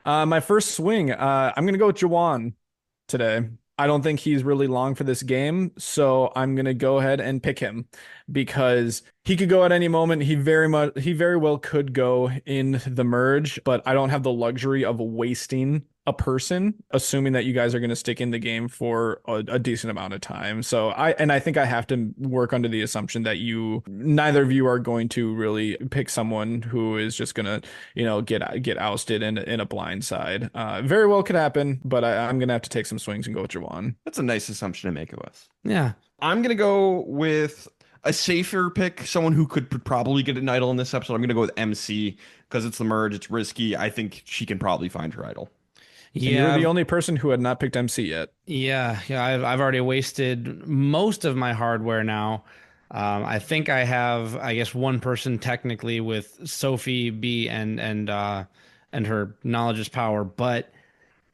My first swing. I'm gonna go with Jawan today. I don't think he's really long for this game, so I'm gonna go ahead and pick him because he could go at any moment. He very well could go in the merge, but I don't have the luxury of wasting a person, assuming that you guys are gonna stick in the game for a decent amount of time. So I think I have to work under the assumption that neither of you are going to really pick someone who is just gonna, get ousted in a blind side. Very well could happen, but I'm gonna have to take some swings and go with Jawan. That's a nice assumption to make of us. Yeah. I'm going to go with a safer pick, someone who could probably get an idol in this episode. I'm going to go with MC because it's the merge. It's risky. I think she can probably find her idol. Yeah, you're the only person who had not picked MC yet. Yeah. I've already wasted most of my hardware now. I think I have, I guess, one person technically with Sophie B and her knowledge is power, but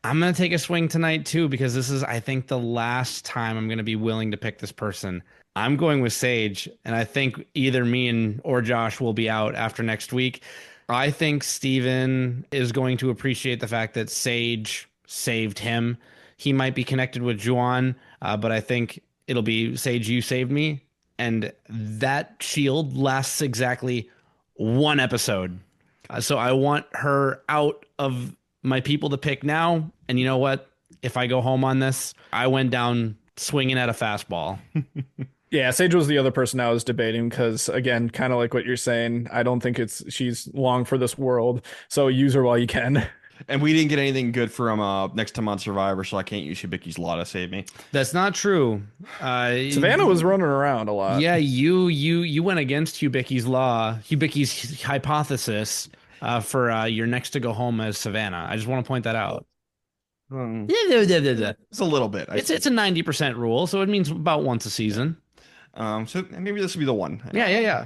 I'm gonna take a swing tonight too because this is, I think, the last time I'm gonna be willing to pick this person. I'm going with Sage, and I think either me or Josh will be out after next week. I think Steven is going to appreciate the fact that Sage saved him. He might be connected with Juan, but I think it'll be Sage, you saved me. And that shield lasts exactly one episode. So I want her out of my people to pick now. And you know what? If I go home on this, I went down swinging at a fastball. Yeah, Sage was the other person I was debating because, again, kind of like what you're saying, I don't think she's long for this world. So use her while you can. And we didn't get anything good from next time on Survivor, so I can't use Hibicki's Law to save me. That's not true. Savannah was running around a lot. Yeah, you went against Hibicki's Law, Hibicki's hypothesis for your next to go home as Savannah. I just want to point that out. It's a little bit. It's a 90% rule, so it means about once a season. So maybe this will be the one. Yeah.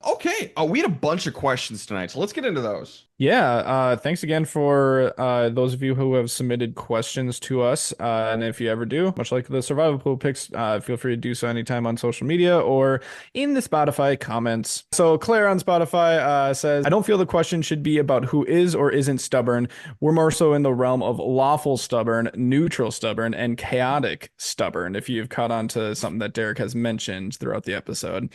Okay. We had a bunch of questions tonight, so let's get into those. Yeah, thanks again for those of you who have submitted questions to us. And if you ever do, much like the survival pool picks, feel free to do so anytime on social media or in the Spotify comments. So Claire on Spotify says, I don't feel the question should be about who is or isn't stubborn. We're more so in the realm of lawful stubborn, neutral stubborn, and chaotic stubborn, if you've caught on to something that Derek has mentioned throughout the episode.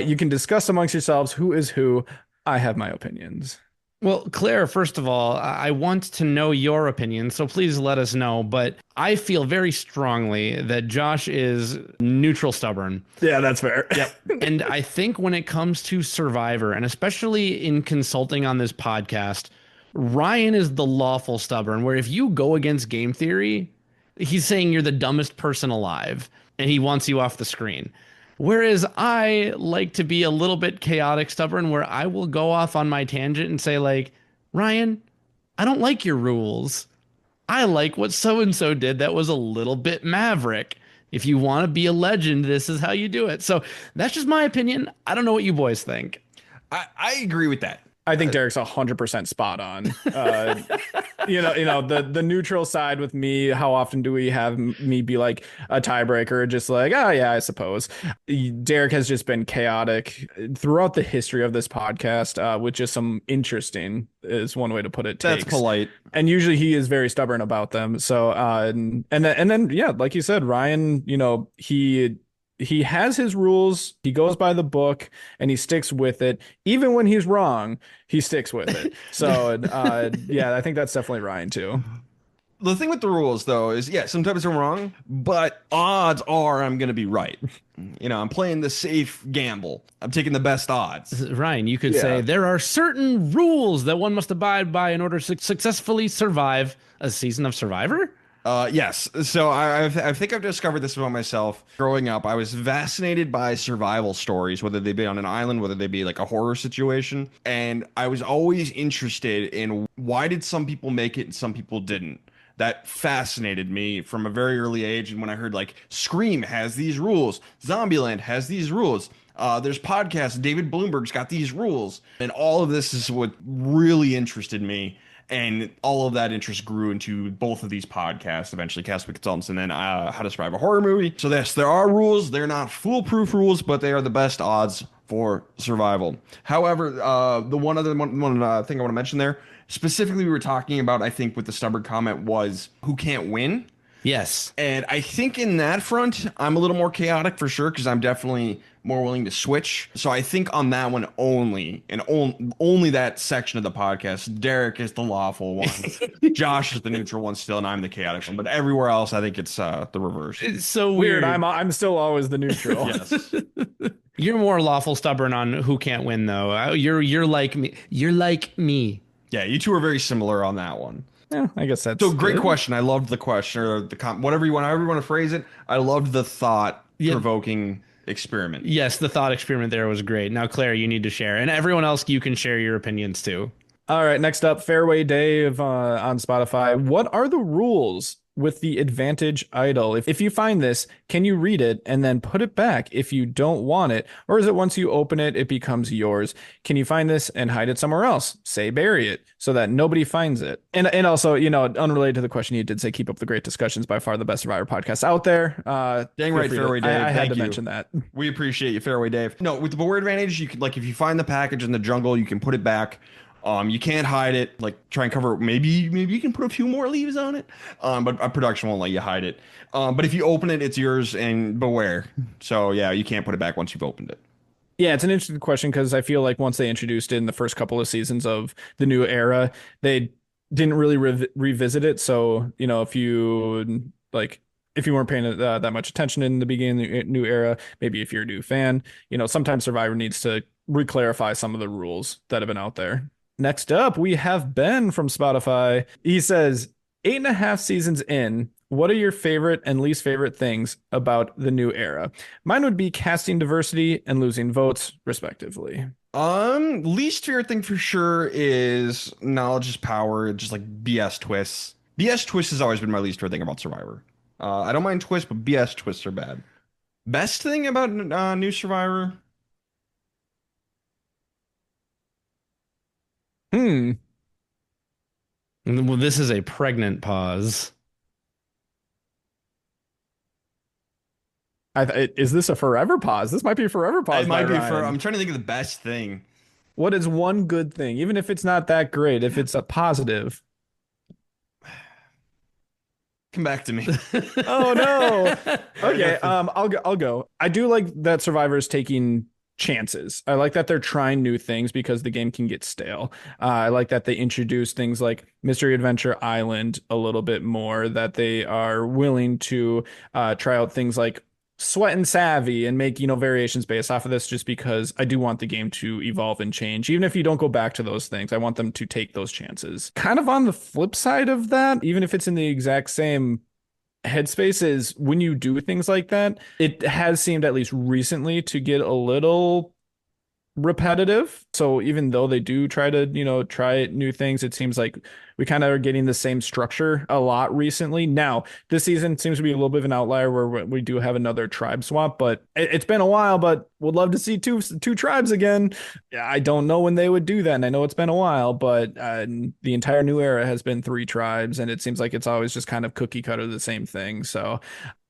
You can discuss amongst yourselves who is who. I have my opinions. Well, Claire, first of all, I want to know your opinion, so please let us know. But I feel very strongly that Josh is neutral stubborn. Yeah, that's fair. Yep. And I think when it comes to Survivor, and especially in consulting on this podcast, Ryan is the lawful stubborn, where if you go against game theory, he's saying you're the dumbest person alive and he wants you off the screen. Whereas I like to be a little bit chaotic stubborn, where I will go off on my tangent and say, like, Ryan, I don't like your rules. I like what so and so did that was a little bit maverick. If you want to be a legend, this is how you do it. So that's just my opinion. I don't know what you boys think. I agree with that. I think Derek's 100% spot on. The neutral side with me. How often do we have me be like a tiebreaker, just like, oh yeah, I suppose. Derek has just been chaotic throughout the history of this podcast, with just some interesting, is one way to put it, That's takes. polite. And usually he is very stubborn about them. So, and then yeah, like you said, Ryan, he has his rules, he goes by the book, and he sticks with it. Even when he's wrong, he sticks with it. So, yeah, I think that's definitely Ryan too. The thing with the rules, though, is yeah, sometimes I'm wrong, but odds are I'm going to be right. I'm playing the safe gamble. I'm taking the best odds. Ryan, you could Yeah. say there are certain rules that one must abide by in order to successfully survive a season of Survivor. Yes. So I think I've discovered this about myself. Growing up, I was fascinated by survival stories, whether they be on an island, whether they be like a horror situation. And I was always interested in why did some people make it and some people didn't. That fascinated me from a very early age. And when I heard like Scream has these rules, Zombieland has these rules. There's podcasts, David Bloomberg's got these rules. And all of this is what really interested me. And all of that interest grew into both of these podcasts, eventually Castaway Consultants and then How to Survive a Horror Movie. So yes, there are rules. They're not foolproof rules, but they are the best odds for survival. However, the one thing I want to mention there, specifically we were talking about, I think with the stubborn comment, was who can't win. Yes. And I think in that front, I'm a little more chaotic for sure, because I'm definitely more willing to switch. So I think on that one only, and only that section of the podcast, Derek is the lawful one, Josh is the neutral one still, and I'm the chaotic one. But everywhere else, I think it's the reverse. It's so Weird. weird. I'm still always the neutral. Yes. You're more lawful stubborn on who can't win, though. You're like me. You're like me. Yeah, you two are very similar on that one. Yeah, I guess that's So great good. question. I loved the question, or whatever you want, however you want to phrase it. I loved the thought-provoking experiment. Yes, the thought experiment there was great. Now, Claire, you need to share, and everyone else, you can share your opinions too. All right, next up, Fairway Dave on Spotify. What are the rules with the advantage idol? If you find this, can you read it and then put it back if you don't want it? Or is it once you open it, it becomes yours? Can you find this and hide it somewhere else? Say bury it so that nobody finds it. And also, unrelated to the question, you did say keep up the great discussions, by far the best Survivor podcast out there. Dang right, Fairway Dave. I had Thank to you. mention that. We appreciate you, Fairway Dave. No, with the Beware Advantage, you could, like, if you find the package in the jungle, you can put it back. You can't hide it. Like, try and cover it. Maybe you can put a few more leaves on it. But production won't let you hide it. But if you open it, it's yours, and beware. So yeah, you can't put it back once you've opened it. Yeah, it's an interesting question because I feel like once they introduced it in the first couple of seasons of the new era, they didn't really revisit it. So, if you weren't paying that much attention in the beginning of the new era, maybe if you're a new fan, sometimes Survivor needs to reclarify some of the rules that have been out there. Next up, we have Ben from Spotify. He says, 8.5 seasons in, what are your favorite and least favorite things about the new era? Mine would be casting diversity and losing votes, respectively. Least favorite thing for sure is knowledge is power, just like BS twists. BS twists has always been my least favorite thing about Survivor. I don't mind twists, but BS twists are bad. Best thing about new Survivor? Hmm. Well, this is a pregnant pause. Is this a forever pause? This might be a forever pause. It might by be Ryan. I'm trying to think of the best thing. What is one good thing, even if it's not that great, if it's a positive? Come back to me. Oh no. Okay, I'll go. I do like that Survivor's taking chances. I like that they're trying new things because the game can get stale. I like that they introduce things like Mystery Adventure Island a little bit more, that they are willing to try out things like sweat and savvy and make, variations based off of this just because I do want the game to evolve and change. Even if you don't go back to those things, I want them to take those chances. Kind of on the flip side of that, even if it's in the exact same headspace, is when you do things like that, it has seemed at least recently to get a little repetitive. So even though they do try to, try new things, it seems like we kind of are getting the same structure a lot recently. Now, this season seems to be a little bit of an outlier where we do have another tribe swap, but it's been a while, but would love to see two tribes again. I don't know when they would do that, and I know it's been a while, but the entire new era has been 3 tribes, and it seems like it's always just kind of cookie cutter the same thing. So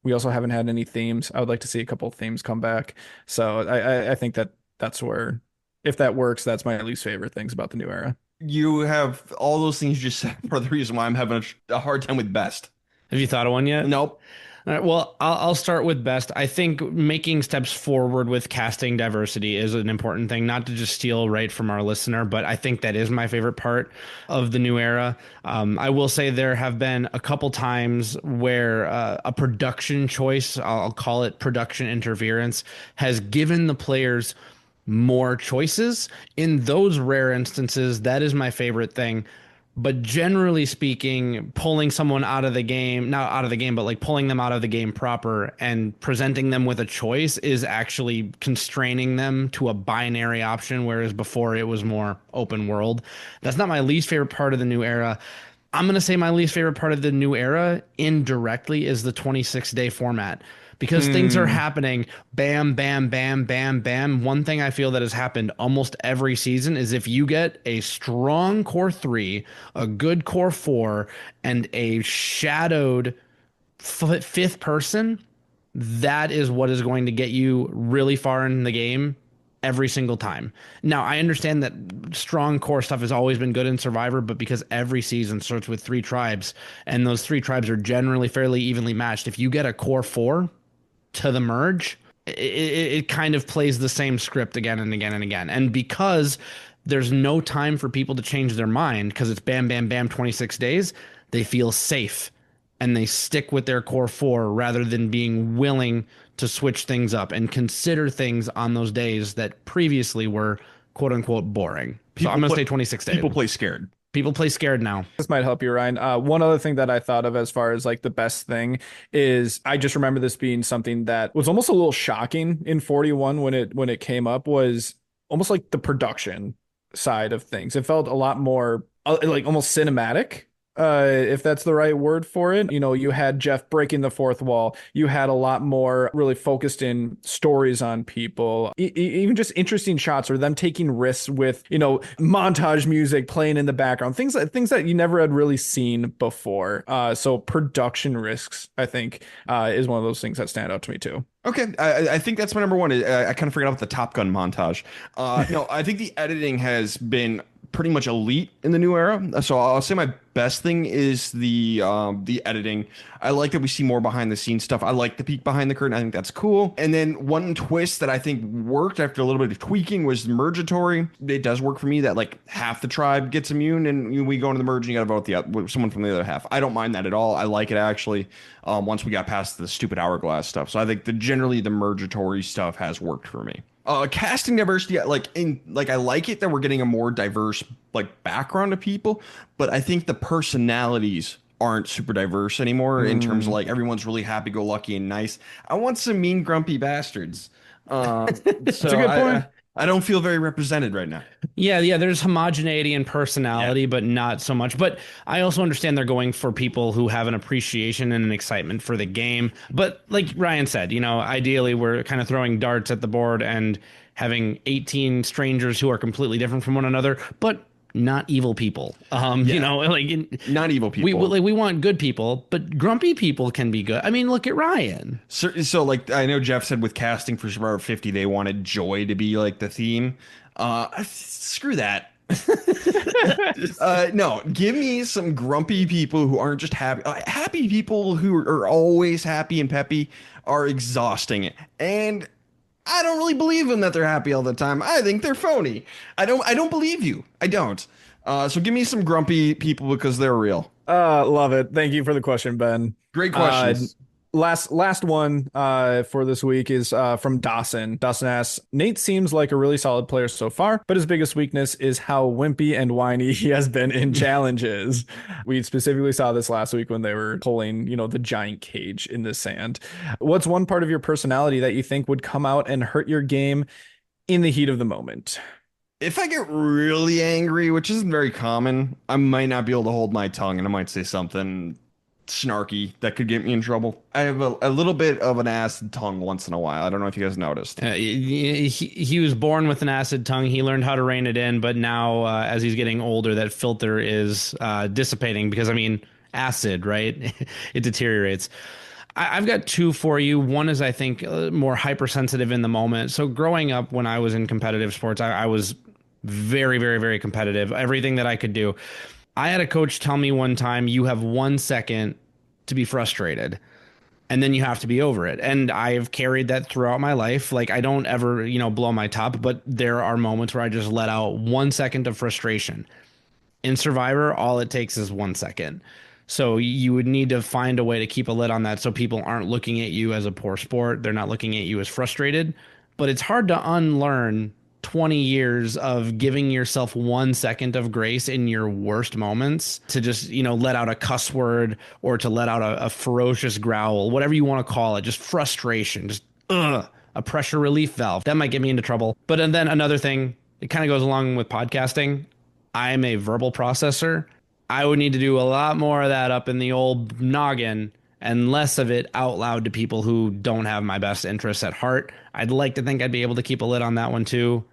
we also haven't had any themes. I would like to see a couple of themes come back. So I think that's where, if that works, that's my least favorite things about the new era. You have all those things you just said for the reason why I'm having a hard time with best. Have you thought of one yet? Nope. All right, well, I'll start with best. I think making steps forward with casting diversity is an important thing, not to just steal right from our listener, but I think that is my favorite part of the new era. I will say there have been a couple times where a production choice, I'll call it production interference, has given the players more choices. In those rare instances, that is my favorite thing. But generally speaking, pulling someone out of the game, not out of the game, but like pulling them out of the game proper and presenting them with a choice is actually constraining them to a binary option, whereas before it was more open world. That's not my least favorite part of the new era. I'm going to say my least favorite part of the new era indirectly is the 26-day format, because things are happening bam, bam, bam, bam, bam. One thing I feel that has happened almost every season is if you get a strong core 3, a good core 4, and a shadowed fifth person, that is what is going to get you really far in the game every single time. Now, I understand that strong core stuff has always been good in Survivor, but because every season starts with 3 tribes, and those 3 tribes are generally fairly evenly matched, if you get a core 4 to the merge, it kind of plays the same script again and again and again. And because there's no time for people to change their mind, because it's bam, bam, bam, 26 days, they feel safe and they stick with their core 4 rather than being willing to switch things up and consider things on those days that previously were quote unquote boring. So I'm going to say 26 days. People play scared. People play scared now. This might help you, Ryan. One other thing that I thought of as far as like the best thing is I just remember this being something that was almost a little shocking in 41 when it came up, was almost like the production side of things. It felt a lot more like almost cinematic. If that's the right word for it. You had Jeff breaking the fourth wall. You had a lot more really focused in stories on people, even just interesting shots or them taking risks with, montage music playing in the background, things that you never had really seen before. So production risks, I think, is one of those things that stand out to me too. Okay, I think that's my number one. I kind of forgot about the Top Gun montage. No, I think the editing has been pretty much elite in the new era. So I'll say my best thing is the editing. I like that we see more behind the scenes stuff. I like the peek behind the curtain. I think that's cool. And then one twist that I think worked after a little bit of tweaking was mergatory. It does work for me that like half the tribe gets immune and we go into the merge and you got to vote someone from the other half. I don't mind that at all. I like it actually. Once we got past the stupid hourglass stuff. So I think generally the mergatory stuff has worked for me. Casting diversity, I like it that we're getting a more diverse background of people, but I think the personalities aren't super diverse anymore in terms of everyone's really happy-go-lucky and nice. I want some mean, grumpy bastards. That's a good point. I don't feel very represented right now. Yeah, there's homogeneity and personality, but not so much. But I also understand they're going for people who have an appreciation and an excitement for the game. But like Ryan said, ideally we're kind of throwing darts at the board and having 18 strangers who are completely different from one another, but not evil people. Not evil people. We want good people, but grumpy people can be good. I mean, look at Ryan. So I know Jeff said with casting for Survivor 50, they wanted joy to be the theme. Screw that. No, give me some grumpy people who aren't just happy. Happy people who are always happy and peppy are exhausting. And I don't really believe them that they're happy all the time. I think they're phony. I don't believe you. I don't. So give me some grumpy people because they're real. Love it. Thank you for the question, Ben. Great questions. Last one for this week is from Dawson. Dawson asks, Nate seems like a really solid player so far, but his biggest weakness is how wimpy and whiny he has been in challenges. We specifically saw this last week when they were pulling, the giant cage in the sand. What's one part of your personality that you think would come out and hurt your game in the heat of the moment? If I get really angry, which isn't very common, I might not be able to hold my tongue and I might say something snarky that could get me in trouble. I have a little bit of an acid tongue once in a while. I don't know if you guys noticed. He was born with an acid tongue. He learned how to rein it in, but now as he's getting older, that filter is dissipating because, I mean, acid, right? It deteriorates. I've got two for you. One is, I think, more hypersensitive in the moment. So growing up when I was in competitive sports, I was very, very, very competitive. Everything that I could do. I had a coach tell me one time, you have 1 second to be frustrated and then you have to be over it. And I've carried that throughout my life. Like, I don't ever, blow my top, but there are moments where I just let out 1 second of frustration. In Survivor, all it takes is 1 second. So you would need to find a way to keep a lid on that so people aren't looking at you as a poor sport. They're not looking at you as frustrated. But it's hard to unlearn 20 years of giving yourself 1 second of grace in your worst moments to just, let out a cuss word or to let out a ferocious growl, whatever you want to call it, just frustration, just a pressure relief valve. That might get me into trouble. But and then another thing, it kind of goes along with podcasting. I'm a verbal processor. I would need to do a lot more of that up in the old noggin and less of it out loud to people who don't have my best interests at heart. I'd like to think I'd be able to keep a lid on that one too.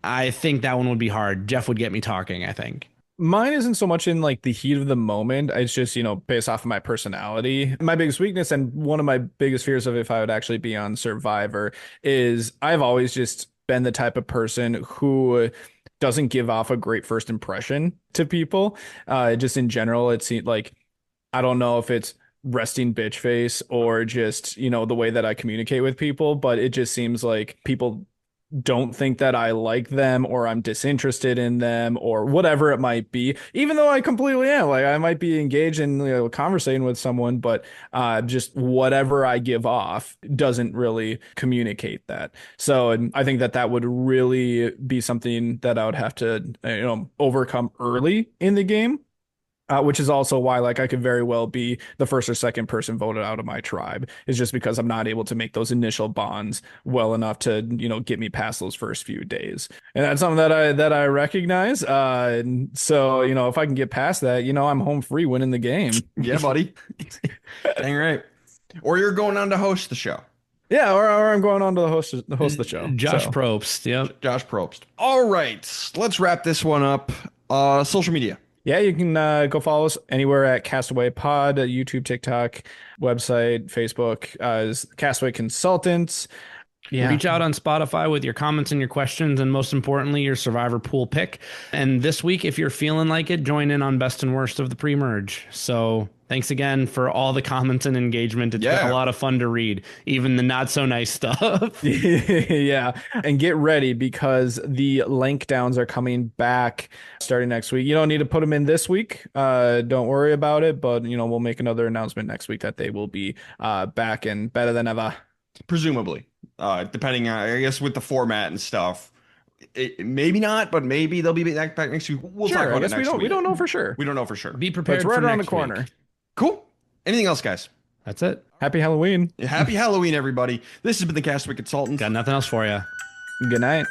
I think that one would be hard. Jeff would get me talking, I think. Mine isn't so much in like the heat of the moment. It's just, based off of my personality. My biggest weakness and one of my biggest fears of if I would actually be on Survivor is I've always just been the type of person who doesn't give off a great first impression to people. Just in general, it seems like, I don't know if it's resting bitch face or just, the way that I communicate with people, but it just seems like people don't think that I like them or I'm disinterested in them or whatever it might be, even though I completely am. Like, I might be engaged in, conversating with someone, but just whatever I give off doesn't really communicate that. So and I think that that would really be something that I would have to, overcome early in the game. Which is also why, like, I could very well be the first or second person voted out of my tribe. Is just because I'm not able to make those initial bonds well enough to, get me past those first few days. And that's something that I recognize. And so, if I can get past that, I'm home free winning the game. Yeah, buddy. Dang right. Or you're going on to host the show. Yeah, or I'm going on to host the show. Josh Probst. Yep. Josh Probst. All right. Let's wrap this one up. Social media. Yeah, you can go follow us anywhere at Castaway Pod, YouTube, TikTok, website, Facebook, is Castaway Consultants. Yeah. Reach out on Spotify with your comments and your questions, and most importantly, your Survivor pool pick. And this week, if you're feeling like it, join in on Best and Worst of the pre-merge. So thanks again for all the comments and engagement. It's been a lot of fun to read, even the not so nice stuff. Yeah. And get ready because the link downs are coming back starting next week. You don't need to put them in this week. Don't worry about it. But, we'll make another announcement next week that they will be back and better than ever. Presumably. Depending on, I guess, with the format and stuff. Maybe not, but maybe they'll be back next week. We'll talk about it next week. We don't know for sure. We don't know for sure. Be prepared. It's right for around the next corner. week. Cool. Anything else, guys? That's it. Happy Halloween. Happy Halloween, everybody. This has been the Castaway Consultants. Got nothing else for you. Good night.